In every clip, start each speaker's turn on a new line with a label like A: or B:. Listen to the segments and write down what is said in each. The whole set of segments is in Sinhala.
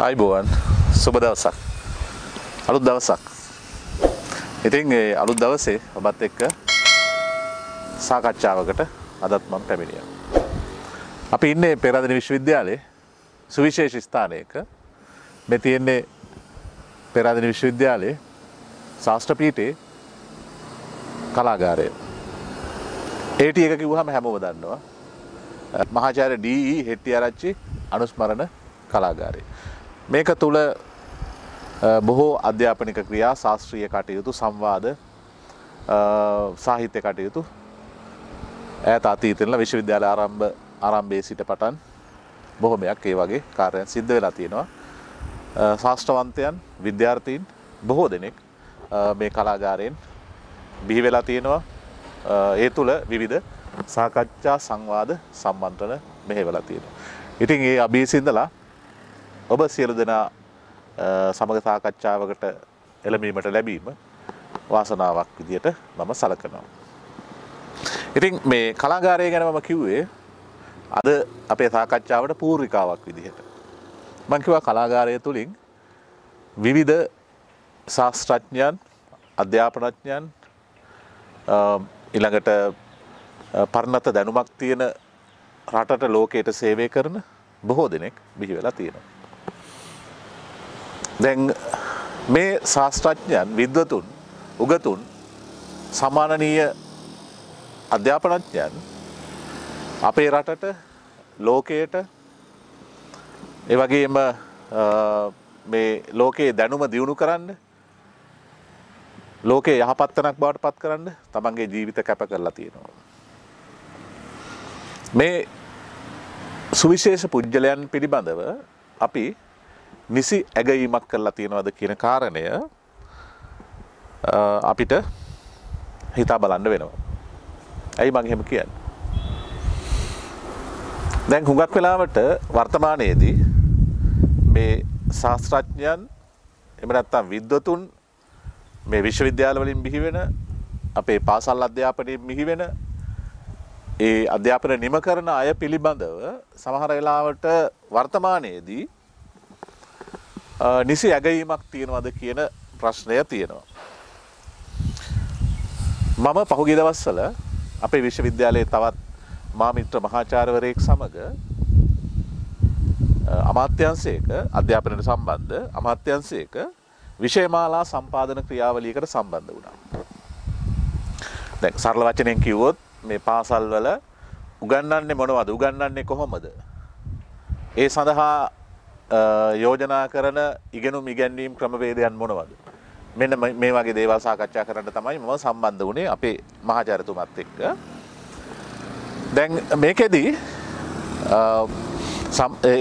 A: ආයිබෝවන් සුබ දවසක් අලුත් දවසක්. ඉතින් ඒ අලුත් දවසේ ඔබත් එක්ක සාකච්ඡාවකට අදත් මම පැමිණියා. අපි ඉන්නේ පෙරදින විශ්වවිද්‍යාලයේ සුවිශේෂ ස්ථානයක. මේ තියෙන්නේ පෙරදින විශ්වවිද්‍යාලයේ ශාස්ත්‍ර පීඨයේ කලාගාරය. AT එක කිව්වහම හැමෝම දන්නවා. මහාචාර්ය ඩී.ඊ. හෙට්ටිආරච්චි අනුස්මරණ කලාගාරය. මේක තුල බොහෝ අධ්‍යාපනික ක්‍රියා, ශාස්ත්‍රීය කටයුතු, සංවාද, සාහිත්‍ය කටයුතු ඈත අතීතවල විශ්වවිද්‍යාල ආරම්භයේ සිට පටන් බොහොමයක් ඒ වගේ කාර්යයන් සිද්ධ වෙලා තියෙනවා. ශාස්ත්‍රවන්තයන්, විද්‍යාර්ථීන් බොහෝ දෙනෙක් මේ කලාගාරයෙන් බිහි වෙලා තියෙනවා. ඒ තුල විවිධ සාකච්ඡා, සංවාද, සම්මන්ත්‍රණ මෙහෙवला තියෙනවා. ඉතින් ඒ අභියසින්දලා ඔබ සියලු දෙනා සමග සාකච්ඡාවකට එළඹීමට ලැබීම වාසනාවක් විදියට මම සලකනවා. ඉතින් මේ කලාගාරය ගැන මම කිව්වේ අද අපේ සාකච්ඡාවට පූර්විකාවක් විදිහට. මම කිව්වා කලාගාරය තුලින් විවිධ ශාස්ත්‍රඥයන්, අධ්‍යාපනඥයන්, ඊළඟට පරණත දැනුමක් තියෙන රටට ලෝකයට සේවය කරන බොහෝ දෙනෙක් බිහි වෙලා තියෙනවා. දැන් මේ ශාස්ත්‍රඥයන්, විද්වතුන්, උගතුන්, සම්මානනීය අධ්‍යාපනඥයන් අපේ රටට, ලෝකයට, ඒ වගේම මේ ලෝකයේ දැනුම දියුණු කරන්න, ලෝකයේ යහපත් තැනක් බවට පත් කරන්න තමන්ගේ ජීවිත කැප කරලා තියෙනවා. මේ සුවිශේෂ පුජ්‍යලයන් පිළිබඳව අපි නිසි ඇගයීමක් කරලා තියෙනවද කියන කාරණය අපිට හිතා බලන්න වෙනවා. ඇයි මම එහෙම කියන්නේ? දැන් හුඟක් වෙලාවට වර්තමානයේදී මේ ශාස්ත්‍රඥයන්, එහෙම නැත්නම් විද්වතුන්, මේ විශ්වවිද්‍යාල වලින් බිහි වෙන, අපේ පාසල් අධ්‍යාපනයෙන් බිහි වෙන, ඒ අධ්‍යාපන නිම කරන අය පිළිබඳව සමහර වෙලාවට වර්තමානයේදී නිසි ඇගයීමක් තියෙනවද කියන ප්‍රශ්නය තියෙනවා. මම පහුගිය දවස්වල අපේ විශ්වවිද්‍යාලයේ තවත් මා මිත්‍ර මහාචාර්යවරයෙක් සමග අමාත්‍යාංශයක, අධ්‍යාපනයට සම්බන්ධ අමාත්‍යාංශයක විෂයමාලා සම්පාදන ක්‍රියාවලියකට සම්බන්ධ වුණා. දැන් සරල වචනෙන් කිව්වොත් මේ පාසල් වල උගන්වන්නේ මොනවද? උගන්වන්නේ කොහොමද? ඒ සඳහා යෝජනා කරන ඉගෙනුම් ඉගැන්වීම් ක්‍රමවේදයන් මොනවද? මෙන්න මේ වගේ දේවල් සාකච්ඡා කරන්න තමයි මම සම්බන්ධ වුණේ අපේ මහාචාර්යතුමත් එක්ක. දැන් මේකෙදි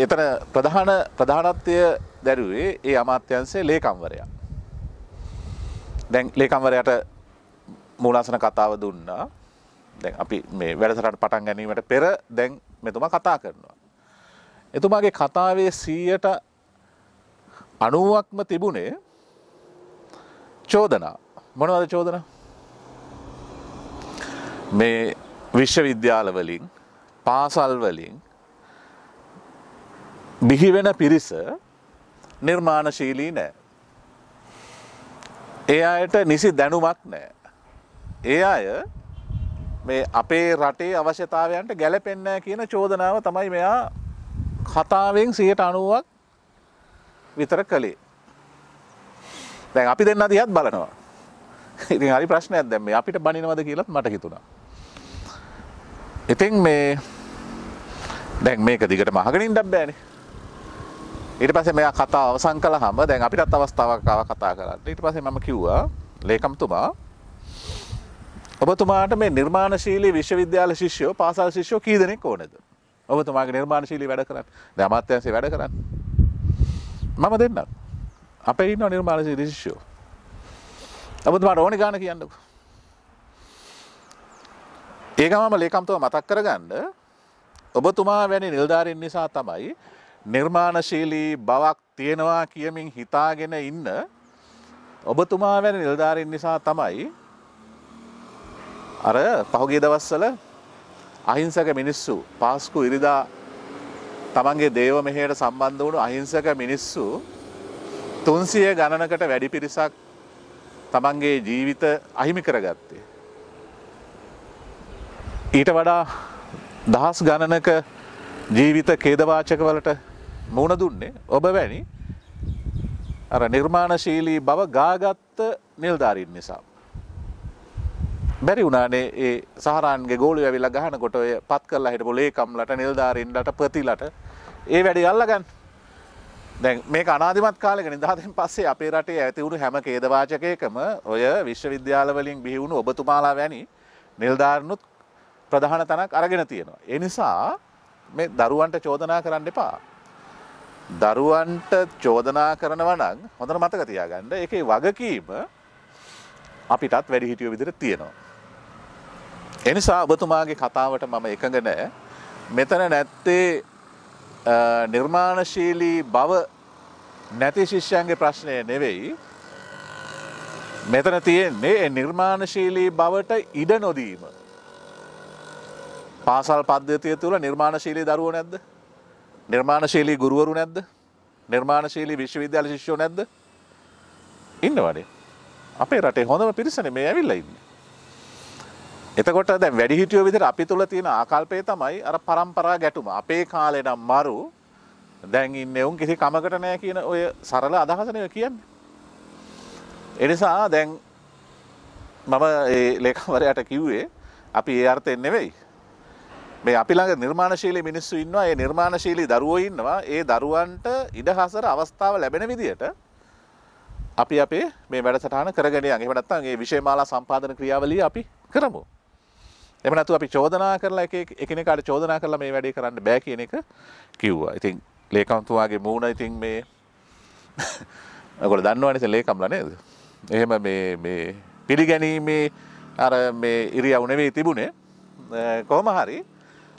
A: එතන ප්‍රධානත්වය දැරුවේ ඒ අමාත්‍යාංශයේ ලේකම්වරයා. දැන් ලේකම්වරයාට මූලාසන කතාව දුන්නා. දැන් අපි මේ වැඩසටහන පටන් ගැනීමට පෙර දැන් මෙතුමා කතා කරනවා. එතුමාගේ කතාවේ 90%ක්ම තිබුණේ චෝදනා. මොනවද චෝදනා? මේ විශ්වවිද්‍යාල වලින්, පාසල් වලින් බිහි වෙන පිරිස නිර්මාණශීලී නැහැ. ඒ අයට නිසි දැනුමක් නැහැ. ඒ අය මේ අපේ රටේ අවශ්‍යතාවයන්ට ගැලපෙන්නේ නැහැ කියන චෝදනාව තමයි මෙයා කතාවෙන් 90%ක් විතර කළේ. දැන් අපි දෙන්න දිහාත් බලනවා. ඉතින් හරි ප්‍රශ්නයක් දැන් මේ අපිට බනිනවද කියලාත් මට හිතුණා. ඉතින් මේ දැන් මේක දිගටම අහගෙන ඉන්නත් බෑනේ. ඊට පස්සේ මෙයා කතාව අවසන් කළාම දැන් අපිටත් අවස්ථාවක් ආවා කතා කරන්න. ඊට පස්සේ මම කිව්වා ලේකම්තුමා, ඔබතුමාට මේ නිර්මාණශීලී විශ්වවිද්‍යාල ශිෂ්‍යයෝ, පාසල් ශිෂ්‍යයෝ කී දෙනෙක් ඕනේද? ඔබතුමාගේ නිර්මාණශීලී වැඩ කරන්න. දැන් අමාත්‍යාංශයේ වැඩ කරන්න. මම දෙන්නම්. අපේ ඉන්න නිර්මාණශීලී ශිෂ්‍යයෝ. ඔබතුමාට ඕනේ ගාන කියන්නකෝ. ඒ ගමම ලේකම්තුමා මතක් කරගන්න, ඔබතුමා වැනි නිලධාරීන් නිසා තමයි නිර්මාණශීලී බවක් තියෙනවා කියමින් හිතාගෙන ඉන්න ඔබතුමා වැනි නිලධාරීන් නිසා තමයි අර පහුගිය දවස්වල අහිංසක මිනිස්සු පාස්කු ඉරිදා තමන්ගේ දේව මෙහෙයට සම්බන්ධ වුණු අහිංසක මිනිස්සු 300 ගණනකට වැඩි පිරිසක් තමන්ගේ ජීවිත අහිමි කරගත්තේ. ඊට වඩා දහස් ගණනක ජීවිත ඛේදවාචක වලට මුහුණ දුන්නේ ඔබ වැනි අර නිර්මාණශීලී බව ගාගත්ත නිලධාරීන් නිසා. බැරි වුණානේ ඒ සහරාන්ගේ ගෝලිය ඇවිල්ලා ගහනකොට ඔය පත් කරලා හිටපු ලේකම්ලට නිලධාරීන්ලට ප්‍රතිලට ඒ වැඩේ අල්ලගන්න. දැන් මේක අනාදිමත් කාලෙක නිදහසෙන් පස්සේ අපේ රටේ ඇති වුණු හැම ඛේදවාචකයකම ඔය විශ්වවිද්‍යාල වලින් බිහි වුණු ඔබතුමාලා වැනි නිලධාරීනුත් ප්‍රධාන තැනක් අරගෙන තියෙනවා. ඒ නිසා මේ දරුවන්ට චෝදනා කරන්න එපා. දරුවන්ට චෝදනා කරනවා නම් හොඳට මතක තියාගන්න ඒකේ වගකීම අපිටත් වැඩිහිටියෝ විදිහට තියෙනවා. ඒ නිසා ඔබතුමාගේ කතාවට මම එකඟ නැහැ. මෙතන නැත්තේ නිර්මාණශීලී බව නැති ශිෂ්‍යයන්ගේ ප්‍රශ්නය නෙවෙයි. මෙතන තියෙන්නේ නිර්මාණශීලී බවට ඉඩ නොදීම. පාසල් පද්ධතිය තුළ නිර්මාණශීලී දරුවෝ නැද්ද? නිර්මාණශීලී ගුරුවරු නැද්ද? නිර්මාණශීලී විශ්වවිද්‍යාල ශිෂ්‍යයෝ නැද්ද? ඉන්නවනේ. අපේ රටේ හොඳම පිරිසනේ මේ ඇවිල්ලා ඉන්නේ. එතකොට දැන් වැඩිහිටියෝ විදිහට අපි තුල තියෙන ආකල්පය තමයි අර પરම්පරා ගැටුම. අපේ කාලේ නම් මරු දැන් ඉන්නේ උන් කිසි කමකට නැහැ කියන ඔය සරල අදහස නෙවෙයි කියන්නේ. ඒ නිසා දැන් මම ඒ ලේකම්වරයාට කිව්වේ අපි ඒ අර්ථයෙන් නෙවෙයි. මේ අපි ළඟ නිර්මාණශීලී මිනිස්සු ඉන්නවා. ඒ නිර්මාණශීලී දරුවෝ ඉන්නවා. ඒ දරුවන්ට ඉඩහසර අවස්ථාව ලැබෙන විදියට අපි අපේ මේ වැඩසටහන කරගෙන යන්. එහෙම නැත්නම් මේ විෂයමාලා සම්පාදන ක්‍රියාවලිය අපි කරමු. එහෙම නැත්නම් අපි චෝදනා කරලා එකිනෙකාට චෝදනා කරලා මේ වැඩේ කරන්න බෑ කියන එක කිව්වා. ඉතින් ලේකම්තුමාගේ මූණ ඉතින් මේ ඔයගොල්ලෝ දන්නවනේ ඉතින් ලේකම්ලා නේද? එහෙම මේ පිළිගැනීමේ අර මේ ඉරියව් නෙවෙයි තිබුණේ. කොහොම හරි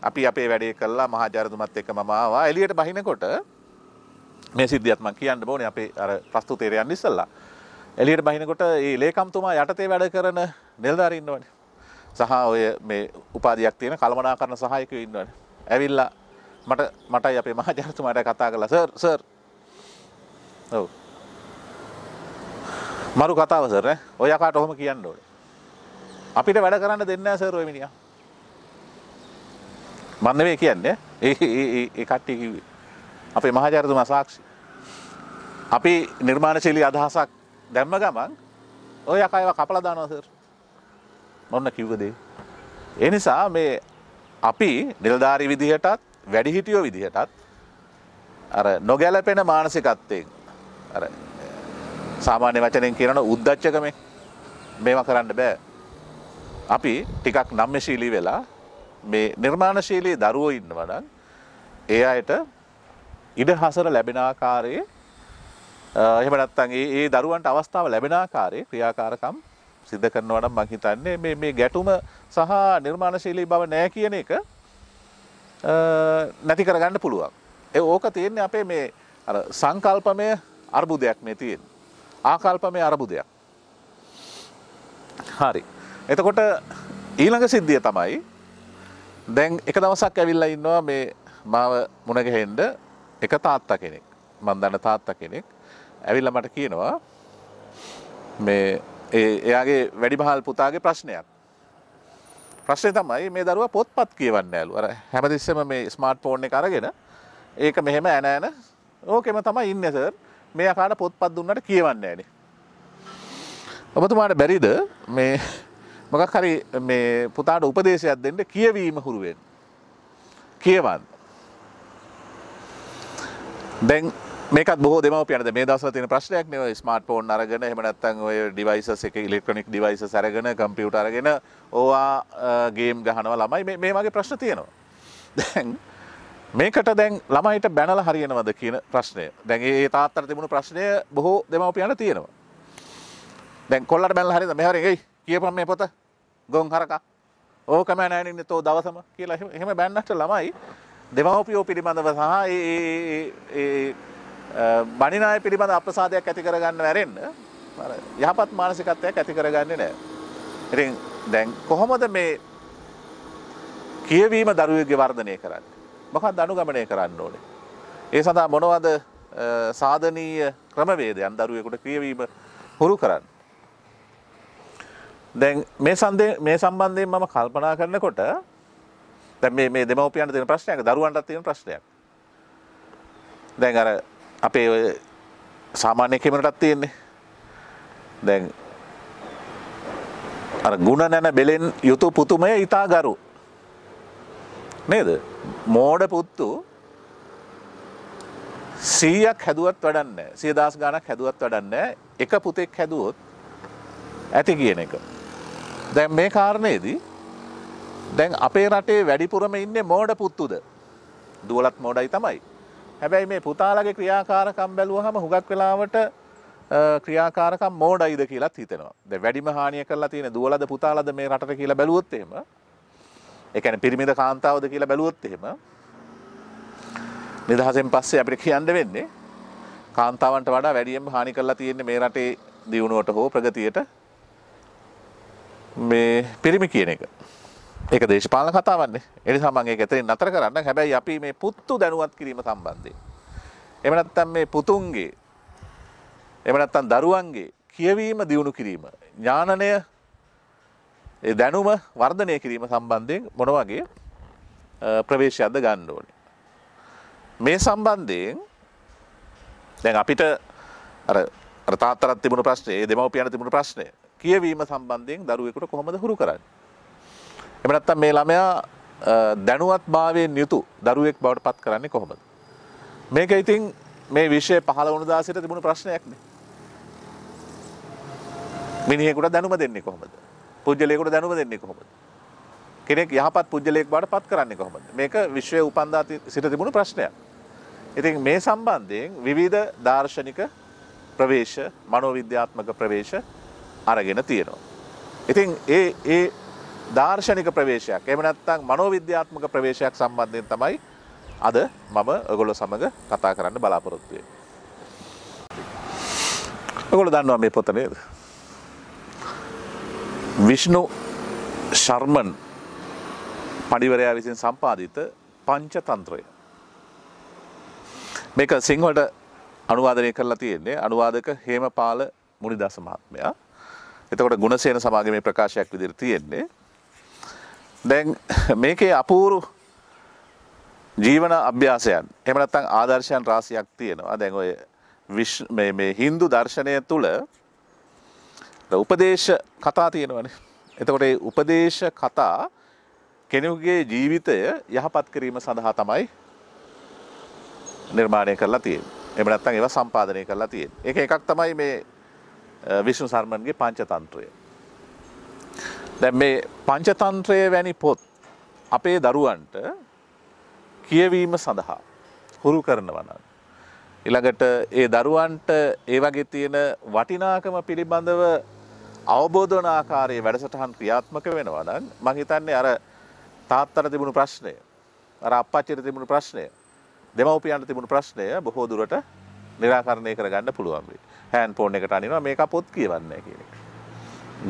A: අපි අපේ වැඩේ කළා මහාචාර්යතුමත් එක්ක මම ආවා. එළියට බහිනකොට මේ සිද්ධියත් මම කියන්න ඕනේ අපේ අර ප්‍රස්තුතේට යන්න ඉස්සෙල්ලා. එළියට බහිනකොට මේ ලේකම්තුමා යටතේ වැඩ කරන නිලධාරීන් ඉන්නවනේ. සහ ඔය මේ උපාධියක් තියෙන කළමනාකරන සහායකයෝ ඉන්නවනේ. ඇවිල්ලා මටයි අපේ මහාචාර්යතුමාට කතා කළා. සර් ඔව්. මරු කතාව සර් ඈ. ඔය යකාට ඔහොම කියන්න ඕනේ. අපිට වැඩ කරන්න දෙන්නේ නැහැ සර් ඔය මිනිහා. මම නෙවෙයි කියන්නේ. ඒ කට්ටිය කිව්වේ. අපේ මහාචාර්යතුමා සාක්ෂි. අපි නිර්මාණශීලී අදහසක් දැම්ම ගමන් ඔය යකා ඒවා කපලා දානවා සර්. මොන්න කිව්ව දේ. ඒ නිසා මේ අපි නිලධාරි විදිහටත් වැඩිහිටියෝ විදිහටත් අර නොගැලපෙන මානසිකත්වයෙන් අර සාමාන්‍ය වචනෙන් කියනවා උද්දච්චකමෙන් මේවා කරන්න බෑ. අපි ටිකක් නම්‍යශීලී වෙලා මේ නිර්මාණශීලී දරුවෝ ඉන්නවා නම් ඒ අයට ඉඩහසර ලැබෙන ආකාරයේ එහෙම නැත්නම් ඒ දරුවන්ට අවස්ථාව ලැබෙන ආකාරයේ ක්‍රියාකාරකම් සිද්ධ කරනවා නම් මම හිතන්නේ මේ ගැටුම සහ නිර්මාණශීලී බව නැහැ කියන එක නැති කරගන්න පුළුවන්. ඕක තියෙන්නේ අපේ මේ අර සංකල්පමය අර්බුදයක් මේ තියෙන්නේ. ආකල්පමය අර්බුදයක්. හරි. එතකොට ඊළඟ සිද්ධිය තමයි දැන් එක දවසක් ඇවිල්ලා ඉන්නවා මේ මාව මුණ ගැහෙන්න එක තාත්තා කෙනෙක්. මම දන්න තාත්තා කෙනෙක් ඇවිල්ලා මට කියනවා මේ එයාගේ වැඩිමහල් පුතාගේ ප්‍රශ්නයක්. ප්‍රශ්නේ තමයි මේ දරුවා පොත්පත් කියවන්නේ නැලු. අර හැමතිස්සෙම මේ ස්මාර්ට් ෆෝන් එක අරගෙන ඒක මෙහෙම ඇන ඕකෙම තමයි ඉන්නේ සර්. මේ අකාට පොත්පත් දුන්නාට කියවන්නේ නැහනේ. ඔබතුමාට බැරිද මේ මොකක් හරි මේ පුතාට උපදේශයක් දෙන්න කියවීම හුරු වෙන්න. කියවන්න. දැන් මේකත් බොහෝ දෙමව්පියන්ට මේ දවස්වල තියෙන ප්‍රශ්නයක් නේ ඔය ස්මාර්ට් ෆෝන් අරගෙන එහෙම නැත්නම් ඔය ඩිවයිසස් එක ඉලෙක්ට්‍රොනික ඩිවයිසස් අරගෙන කම්පියුටර් අරගෙන ඕවා ගේම් ගහනවා ළමයි මේ වගේ ප්‍රශ්න තියෙනවා. දැන් මේකට දැන් ළමයිට බැනලා හරියනවද කියන ප්‍රශ්නය. දැන් ඒ තාත්තට තිබුණු ප්‍රශ්නය බොහෝ දෙමව්පියන්ට තියෙනවා. දැන් කොල්ලට බැනලා හරියද මේ හරිය කියපම් මේ පොත ගොන් හරකා ඕකම නැණින්නේ තෝ දවසම කියලා එහෙම බැන්නට ළමයි දෙමව්පියෝ පිළිබඳව සහ ඒ බණින අය පිළිබඳ අප්‍රසාදයක් ඇති කරගන්න වැරෙන්න අර යහපත් මානසිකත්වයක් ඇති කරගන්නේ නැහැ. ඉතින් දැන් කොහොමද මේ කියවීම දරුවෙක්ගේ වර්ධනය කරන්නේ? මොකක්ද අනුගමනය කරන්න ඕනේ? ඒ සඳහා මොනවද සාධනීය ක්‍රමවේදයන් දරුවෙකුට කියවීම හුරු කරන්න. දැන් මේ සම්බන්ධයෙන් මම කල්පනා කරනකොට දැන් මේ දෙමව්පියන්ට තියෙන ප්‍රශ්නයක් දරුවන්ටත් තියෙන ප්‍රශ්නයක්. දැන් අර අපේ ඔය සාමාන්‍ය කෙනෙකුටත් තියෙන්නේ. දැන් අර ಗುಣ නැන බෙලෙන් යුතු පුතුමය ඊතා ගරු. නේද? මෝඩ පුතු 100ක් හැදුවත් වැඩක් නැහැ. 100,000 ගාණක් හැදුවත් වැඩක් නැහැ. එක පුතෙක් හැදුවොත් ඇති කියන එක. දැන් මේ කාරණේදී දැන් අපේ රටේ වැඩිපුරම ඉන්නේ මෝඩ පුතුද? දුවලත් මෝඩයි තමයි. හැබැයි මේ පුතාලගේ ක්‍රියාකාරකම් බැලුවහම හුඟක් වෙලාවට ක්‍රියාකාරකම් මෝඩයිද කියලාත් හිතෙනවා. දැන් වැඩිම හානිය කරලා තියෙන දුවලද පුතාලද මේ රටට කියලා බැලුවොත් එහෙම ඒ කියන්නේ පිරිමිද කාන්තාවද කියලා බැලුවොත් එහෙම නිදහසෙන් පස්සේ අපිට කියන්න වෙන්නේ කාන්තාවන්ට වඩා වැඩියෙන්ම හානි කරලා තියෙන්නේ මේ රටේ දියුණුවට හෝ ප්‍රගතියට මේ පිරිමි කියන එක. ඒක දේශපාලන කතාවක්නේ. ඒ නිසා මම ඒක එතනින් නතර කරන්න. හැබැයි අපි මේ පුතු දැනුවත් කිරීම සම්බන්ධයෙන් එහෙම නැත්නම් මේ පුතුන්ගේ එහෙම නැත්නම් දරුවන්ගේ කියවීම දියුණු කිරීම ඥානනය ඒ දැනුම වර්ධනය කිරීම සම්බන්ධයෙන් මොන වගේ ප්‍රවේශයක්ද ගන්න ඕනේ. මේ සම්බන්ධයෙන් දැන් අපිට අර තාත්තට තිබුණු ප්‍රශ්නේ, ඒ දෙමව්පියන්ට තිබුණු ප්‍රශ්නය කියවීම සම්බන්ධයෙන් දරුවෙකුට කොහොමද හුරු කරන්නේ? එහෙම නැත්නම් මේ ළමයා දැනුවත්භාවයෙන් යුතු දරුවෙක් බවට පත් කරන්නේ කොහොමද? මේක ඉතින් මේ විෂය 15 වුණදා සිට තිබුණු ප්‍රශ්නයක් නේ. මිනිහෙකුට දැනුම දෙන්නේ කොහොමද? පුජ්‍යලයකට දැනුම දෙන්නේ කොහොමද? කෙනෙක් යහපත් පුජ්‍යලයක් බවට පත් කරන්නේ කොහොමද? මේක විශ්වයේ උපන්දා සිට තිබුණු ප්‍රශ්නයක්. ඉතින් මේ සම්බන්ධයෙන් විවිධ දාර්ශනික ප්‍රවේශ, මනෝවිද්‍යාත්මක ප්‍රවේශ අරගෙන තියෙනවා. ඉතින් ඒ දාර්ශනික ප්‍රවේශයක්, එහෙම නැත්නම් මනෝවිද්‍යාත්මක ප්‍රවේශයක් සම්බන්ධයෙන් තමයි අද මම ඔයගොල්ලෝ සමග කතා කරන්න බලාපොරොත්තු වෙන්නේ. ඔයගොල්ලෝ දන්නවා මේ පොත නේද? විෂ්ණු ශර්මන් පඬිවරයා විසින් සම්පාදිත පංචතන්ත්‍රය. මේක සිංහලට අනුවාදනය කරලා තියෙන්නේ අනුවාදක හේමපාල මුනිදාස මහත්මයා. එතකොට ගුණසේන සමාගමේ ප්‍රකාශයක් විදිහට තියෙන්නේ. දැන් මේකේ අපූර්ව ජීවන අභ්‍යාසයන් එහෙම නැත්නම් ආදර්ශයන් රාශියක් තියෙනවා. දැන් ඔය මේ Hindu දර්ශනය තුල උපදේශ කතා තියෙනවානේ. එතකොට මේ උපදේශ කතා කෙනෙකුගේ ජීවිතය යහපත් කිරීම සඳහා තමයි නිර්මාණය කරලා තියෙන්නේ. එහෙම නැත්නම් ඒවා සම්පාදනය කරලා තියෙන්නේ. ඒක එකක් තමයි මේ විෂ්ණු සර්මන්ගේ පංචතන්ත්‍රය. දැන් මේ පංචතන්ත්‍රය වැනි පොත් අපේ දරුවන්ට කියවීම සඳහා හුරු කරනවා නම් ඊළඟට ඒ දරුවන්ට ඒ වගේ තියෙන වටිනාකම පිළිබඳව අවබෝධ වන ආකාරයේ වැඩසටහන් ක්‍රියාත්මක වෙනවා නම් මම හිතන්නේ අර තාත්තට තිබුණු ප්‍රශ්නය, අර අප්පච්චිට තිබුණු ප්‍රශ්නය, දෙමව්පියන්ට තිබුණු ප්‍රශ්නය බොහෝ දුරට निराකරණය කරගන්න පුළුවන් වෙයි. හෑන්ඩ් ෆෝන් එකට අනිනවා මේක පොත් කියවන්නේ කියන එක.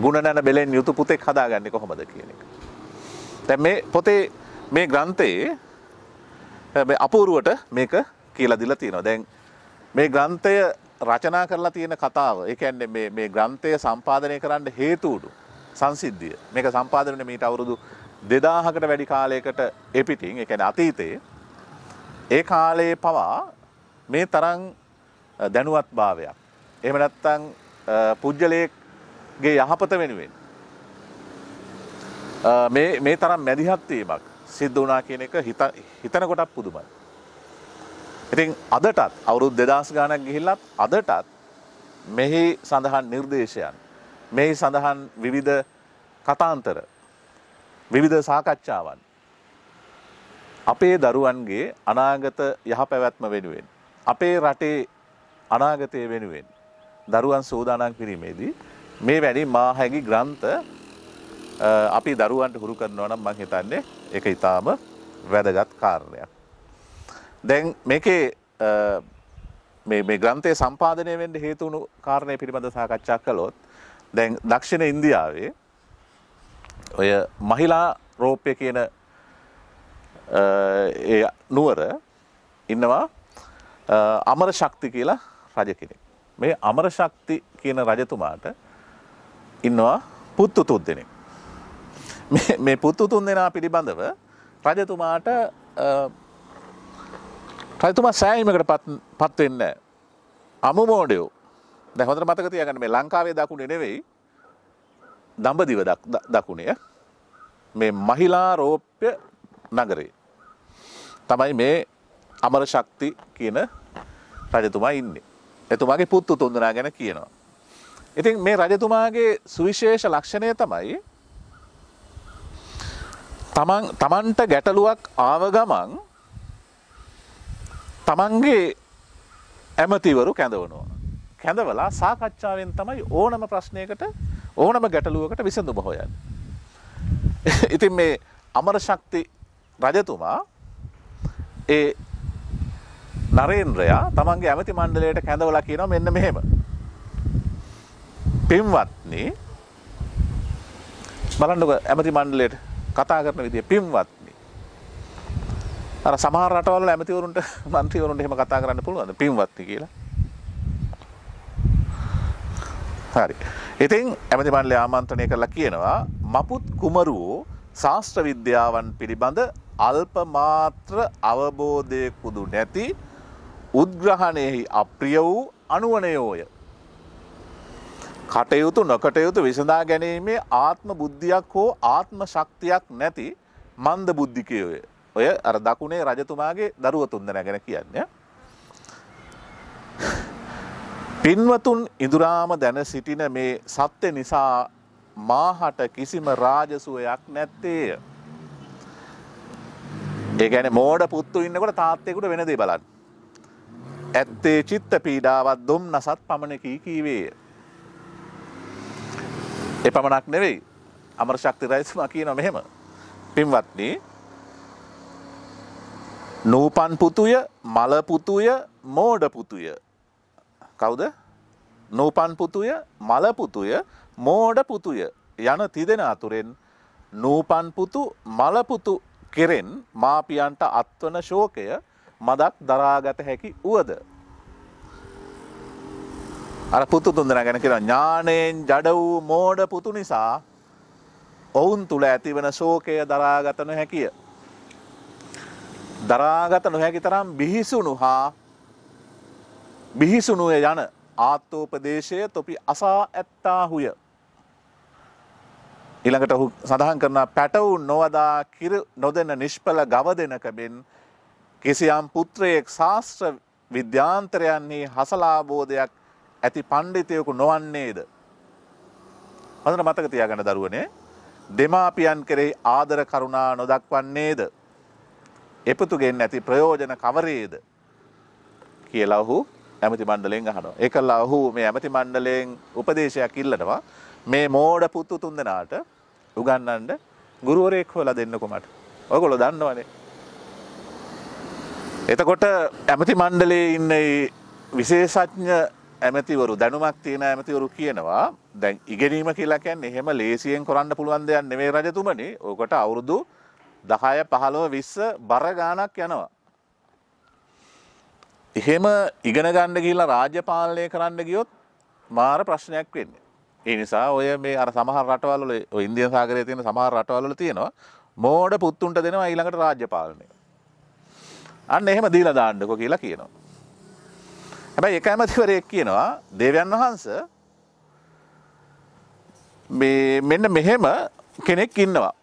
A: ගුණ නැන බෙලෙන් යුතු පුතෙක් හදාගන්නේ කොහොමද කියන එක. දැන් මේ පොතේ මේ ග්‍රන්ථයේ මේ අපූර්වට මේක කියලා දීලා තියෙනවා. දැන් මේ ග්‍රන්ථය රචනා කරලා තියෙන කතාව, ඒ කියන්නේ මේ ග්‍රන්ථය සම්පාදනය කරන්න හේතු වුණු සංසිද්ධිය. මේක සම්පාදනය වෙන්නේ මීට අවුරුදු 2000කට වැඩි කාලයකට එපිටින්, ඒ කියන්නේ අතීතයේ. ඒ කාලයේ පවා මේ තරම් දැනුවත්භාවයක්. එහෙම නැත්නම් පුජ්‍යලයේගේ යහපත වෙනුවෙන් මේ තරම් මැදිහත් වීමක් සිද්ධ වුණා කියන එක හිතන කොටත් පුදුමයි. ඉතින් අදටත් අවුරුදු 2000 ගානක් ගිහිල්ලත් අදටත් මෙහි සඳහන් නිර්දේශයන්, මෙහි සඳහන් විවිධ කතාන්තර, විවිධ සාකච්ඡාවන් අපේ දරුවන්ගේ අනාගත යහපැවැත්ම වෙනුවෙන්, අපේ රටේ අනාගතය වෙනුවෙන් දරුවන් සූදානම් කිරීමේදී මේ වැනි මාහැගි ග්‍රන්ථ අපි දරුවන්ට හුරු කරනවා නම් මම හිතන්නේ ඒක ඊටාම වැදගත් කාරණයක්. දැන් මේකේ මේ ග්‍රන්ථය සම්පාදනය වෙන්න හේතු වුණු කාරණේ පිළිබඳව සාකච්ඡා කළොත් දැන් දක්ෂිණ ඉන්දියාවේ ඔය මහිලා රෝප්‍ය කියන ඒ නුවර ඉන්නවා අමර ශක්ති කියලා රජ කෙනෙක්. මේ අමර ශක්ති කියන රජතුමාට ඉන්නවා පුත්තු තුන් දෙනෙක්. මේ පුත්තු තුන් දෙනා පිළිබඳව රජතුමාට රජතුමා සෑයීමකට පත් වෙන්නේ නැහැ. අමු මෝඩයෝ. දැන් හොඳට මතක තියාගන්න මේ ලංකාවේ දකුණේ නෙවෙයි දඹදිව දකුණේ මේ මහිලා රෝප්‍ය නගරේ තමයි මේ අමර ශක්ති කියන රජතුමා ඉන්නේ. එතුමාගේ පුත්තු තුන් දෙනා ගැන කියනවා. ඉතින් මේ රජතුමාගේ සුවිශේෂ ලක්ෂණය තමයි තමන්ට ගැටලුවක් ආව ගමන් තමන්ගේ ඇමතිවරු කැඳවනවා. කැඳවලා සාකච්ඡාවෙන් තමයි ඕනම ප්‍රශ්නයකට ඕනම ගැටලුවකට විසඳුම හොයන්නේ. ඉතින් මේ අමර ශක්ති රජතුමා ඒ නරේන්ද්‍රයා තමන්ගේ ඇමති මණ්ඩලයට කැඳවලා කියනවා මෙන්න මෙහෙම. පින්වත්නි බලන්නකො ඇමති මණ්ඩලයට කතා කරන විදිය පින්වත්නි. අර සමහර රටවල ඇමතිවරුන්ට മന്ത്രിවරුන්ට එහෙම කතා කරන්න පුළුවන්ද පින්වත්නි කියලා? හරි. ඉතින් ඇමති මණ්ඩලය ආමන්ත්‍රණය කරලා කියනවා මපුත් කුමරුවෝ ශාස්ත්‍ර විද්‍යාවන් පිළිබඳ අල්ප මාත්‍ර අවබෝධයකුදු නැති උද්ග්‍රහණයෙහි අප්‍රිය වූ අනුවණයෝය. කටයුතු නොකටයුතු විසඳා ගැනීමේ ආත්ම බුද්ධියක් හෝ ආත්ම ශක්තියක් නැති මන්ද බුද්ධිකයෝය. ඔය අර දකුණේ රජතුමාගේ දරුවෝ තුන්දෙනා ගැන කියන්නේ. පින්වතුන් ඉදුරාම දැන සිටින මේ සත්‍ය නිසා මාහට කිසිම රාජසුවයක් නැත්තේය. ඒ කියන්නේ මෝඩ පුත්තු ඉන්නකොට තාත්තෙකුට වෙන දේ බලන්න. ඇත්තේ චිත්ත පීඩාවක් දුම්නසත් පමණකී කීවේය. ඒ පමණක් නෙවෙයි. අමර ශක්ති රජතුමා කියනවා මෙහෙම. පින්වත්නි නූපන් පුතුය, මල පුතුය, මෝඩ පුතුය. කවුද? නූපන් පුතුය, මල පුතුය, මෝඩ පුතුය යන තිදෙන අතුරෙන් නූපන් පුතු, මල පුතු කෙරෙන් මාපියන්ට අත්වන ශෝකය මදක් දරාගත හැකි වුවද. අර පුතු තුන්දෙනා ගැන කියනවා ඥාණයෙන් ජඩ වූ මෝඩ පුතු නිසා ඔවුන් තුල ඇතිවන ශෝකය දරාගත නොහැකිය. දරාගත නොහැකි තරම් බිහිසුණුය යන ආත්මෝපදේශය තොපි අසා ඇත්තාහුය. ඊළඟට ඔහු සඳහන් කරනවා පැටවුන් නොවදා කිර නොදෙන නිෂ්ඵල ගව දෙනක මෙන් කිසියම් පුත්‍රයෙක් ශාස්ත්‍ර විද්‍යාන්තරයන්හි හසලාබෝධයක් ඇති පණ්ඩිතයෙකු නොවන්නේද? හොඳට මතක තියාගන්න දරුවනේ. දෙමාපියන් කෙරෙහි ආදර කරුණා නොදක්වන්නේද? එපතුගෙන් ඇති ප්‍රයෝජන කවරේද? කියලා ඔහු ඇමති මණ්ඩලයෙන් අහනවා. ඒකලා ඔහු මේ ඇමති මණ්ඩලයෙන් උපදේශයක් ඉල්ලනවා. මේ මෝඩ පුතු තුන්දෙනාට උගන්වන්න ගුරුවරයෙක් හොයලා දෙන්නකො මට. ඔයගොල්ලෝ දන්නවනේ. එතකොට ඇමති මණ්ඩලයේ ඉන්න විශේෂඥ ඇමතිවරු දැනුමක් තියෙන ඇමතිවරු කියනවා දැන් ඉගෙනීම කියලා කියන්නේ එහෙම ලේසියෙන් කරන්න පුළුවන් දෙයක් නෙවෙයි රජතුමනි. ඔකට අවුරුදු 10 15 20 බර ගාණක් යනවා. එහෙම ඉගෙන ගන්න ගිහිල්ලා රාජ්‍ය පාලනය කරන්න ගියොත් මාර ප්‍රශ්නයක් වෙන්නේ. ඒ නිසා ඔය මේ අර සමහර රටවල් වල ඔය ඉන්දියන් සාගරයේ තියෙන සමහර රටවල් වල තියෙනවා මෝඩ පුතුන්ට දෙනවා ඊළඟට රාජ්‍ය පාලනය. අන්න එහෙම දීලා දාන්නකෝ කියලා කියනවා. හැබැයි එක ඇමතිවරයෙක් කියනවා දේවයන් වහන්සේ මේ මෙන්න මෙහෙම කෙනෙක් ඉන්නවා.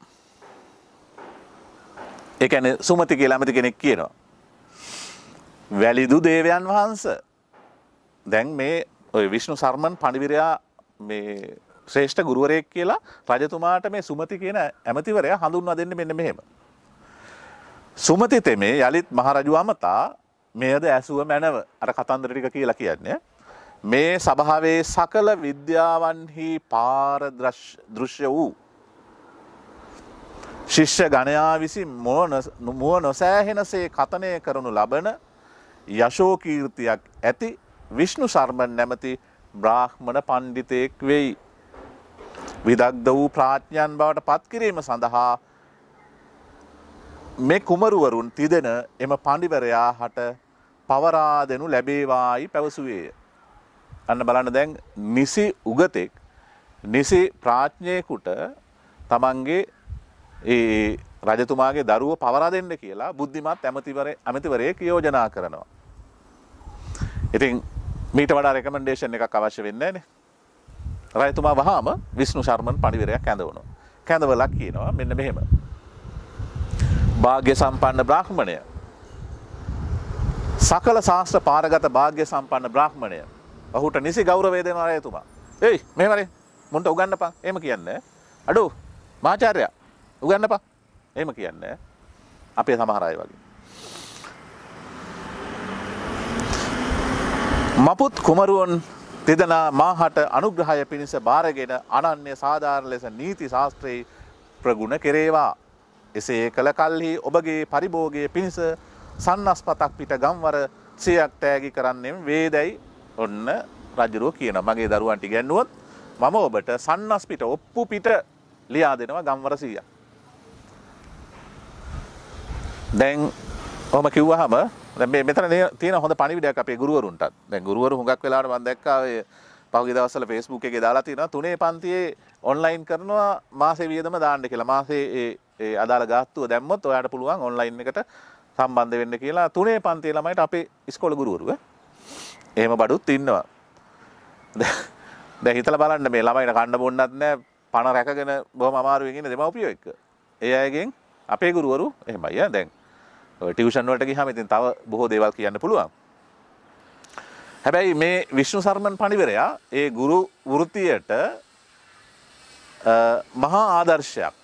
A: ඒ කියන්නේ සුමති කියලා ඇමති කෙනෙක් කියනවා. වැලිදු දේවයන් වහන්සේ දැන් මේ ඔය විෂ්ණු සර්මන් පඬිවිරයා මේ ශ්‍රේෂ්ඨ ගුරුවරයෙක් කියලා රජතුමාට මේ සුමති කියන ඇමතිවරයා හඳුන්වා දෙන්නේ මෙන්න මෙහෙම. සුමති තෙමේ යලිත් මහරජු අමතා මෙයද ඇසුව මැනව අර කතන්දර ටික කියලා කියන්නේ. මේ සභාවේ සකල විද්‍යාවන්හි පාරදෘශ්‍ය වූ ශිෂ්‍ය ගණයා විසින් මුව නොසෑහෙනසේ කතනය කරනු ලබන යශෝ කීර්තියක් ඇති විෂ්ණු ශර්මන් නැමැති බ්‍රාහ්මණ පණ්ඩිතෙක් වෙයි. විදග්ධ වූ ප්‍රඥයන් බවට පත් කිරීම සඳහා මේ කුමරුවරුන් තිදෙන එම පඬිවරයා හට පවරා දෙනු ලැබේවායි පැවසුවේය. අන්න බලන්න දැන් නිසි උගතෙක් නිසි ප්‍රඥේකට තමන්ගේ ඒ රජතුමාගේ දරුව පවරා දෙන්න කියලා බුද්ධිමත් ඇමතිවරයෙක් යෝජනා කරනවා. ඉතින් මීට වඩා රෙකමෙන්ඩේෂන් එකක් අවශ්‍ය වෙන්නේ නැනේ. රජතුමා වහාම විෂ්ණු ශර්මන් පණිවිඩයක් කැඳවනවා. කැඳවලා කියනවා මෙන්න මෙහෙම. භාග්‍ය සම්පන්න බ්‍රාහ්මණය. සකල ශාස්ත්‍ර පාරගත භාග්‍ය සම්පන්න බ්‍රාහ්මණය. ඔහුට නිසි ගෞරවය දෙනවා රජතුමා. "එයි මෙහෙමනේ මුන්ට උගන්නපන්." එහෙම කියන්නේ. "අඩෝ මාචාර්යා උගන්නපන්." එහෙම කියන්නේ. අපේ සමහර අය වගේ. මපුත් කුමරුවන් තිදෙනා මාහට අනුග්‍රහය පිණිස බාරගෙන අනන්‍ය සාධාරණ ලෙස නීති ශාස්ත්‍රයේ ප්‍රගුණ කෙරේවා. එසේ කළ කල්හි ඔබගේ පරිභෝගයේ පිණිස සන්නස්පතක් පිට ගම්වර 100ක් තෑගි කරන්නෙම් වේදයි. ඔන්න රජුරෝ කියනවා මගේ දරුවන්ට ඉගැන්නුවොත් මම ඔබට සන්නස් පිට ඔප්පු පිට ලියා දෙනවා ගම්වර 100ක්. දැන් ඔහම කිව්වහම දැන් මේ මෙතන තියෙන හොඳ පණිවිඩයක් අපේ ගුරුවරුන්ටත්. දැන් ගුරුවරු හුඟක් වෙලාවට මම දැක්කා ඔය පහුගිය දවස්වල Facebook එකේ දාලා තියෙනවා 3 පන්තියේ ඔන්ලයින් කරනවා මාසේ වියදම දාන්න කියලා. මාසේ ඒ අදාළ ගාස්තුව දැම්මොත් ඔයාලට පුළුවන් ඔන්ලයින් එකට සම්බන්ධ වෙන්න කියලා 3 පන්තියේ ළමයිට අපේ ඉස්කෝල ගුරුවරු එහෙම බඩුත් ඉන්නවා. දැන් හිතලා බලන්න මේ ළමයිට කන්න බොන්නත් නැහැ පණ රැකගෙන බොහොම අමාරුවෙන් ඉන්න දෙමව්පියෝ එක්ක. ඒ අයගෙන් අපේ ගුරුවරු එහෙමයි දැන් ඔය ටියුෂන් වලට ගියාම ඉතින් තව බොහෝ දේවල් කියන්න පුළුවන්. හැබැයි මේ විෂ්ණු සර්මන් පණිවරයා ඒ ගුරු වෘත්තියට මහා ආදර්ශයක්.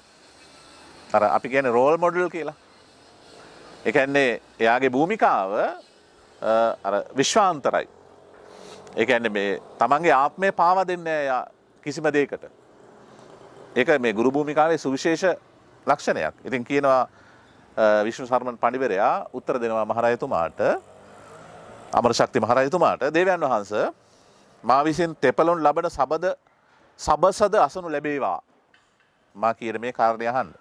A: අර අපි කියන්නේ රෝල් මොඩල් කියලා. ඒ කියන්නේ එයාගේ භූමිකාව අර විශ්වාන්තරයි. ඒ කියන්නේ මේ තමන්ගේ ආත්මය පාවා දෙන්නේ එයා කිසිම දෙයකට. ඒක මේ ගුරු භූමිකාවේ සුවිශේෂ ලක්ෂණයක්. ඉතින් කියනවා විෂ්ණු සර්මන් පණිවරයා උත්තර දෙනවා මහරජතුමාට අමරශක්ති මහරජතුමාට දේවයන් වහන්සේ මා විසින් තෙපලොන් ලබන සබසද අසනු ලැබේවා. මා කියන මේ කාරණය අහන්න.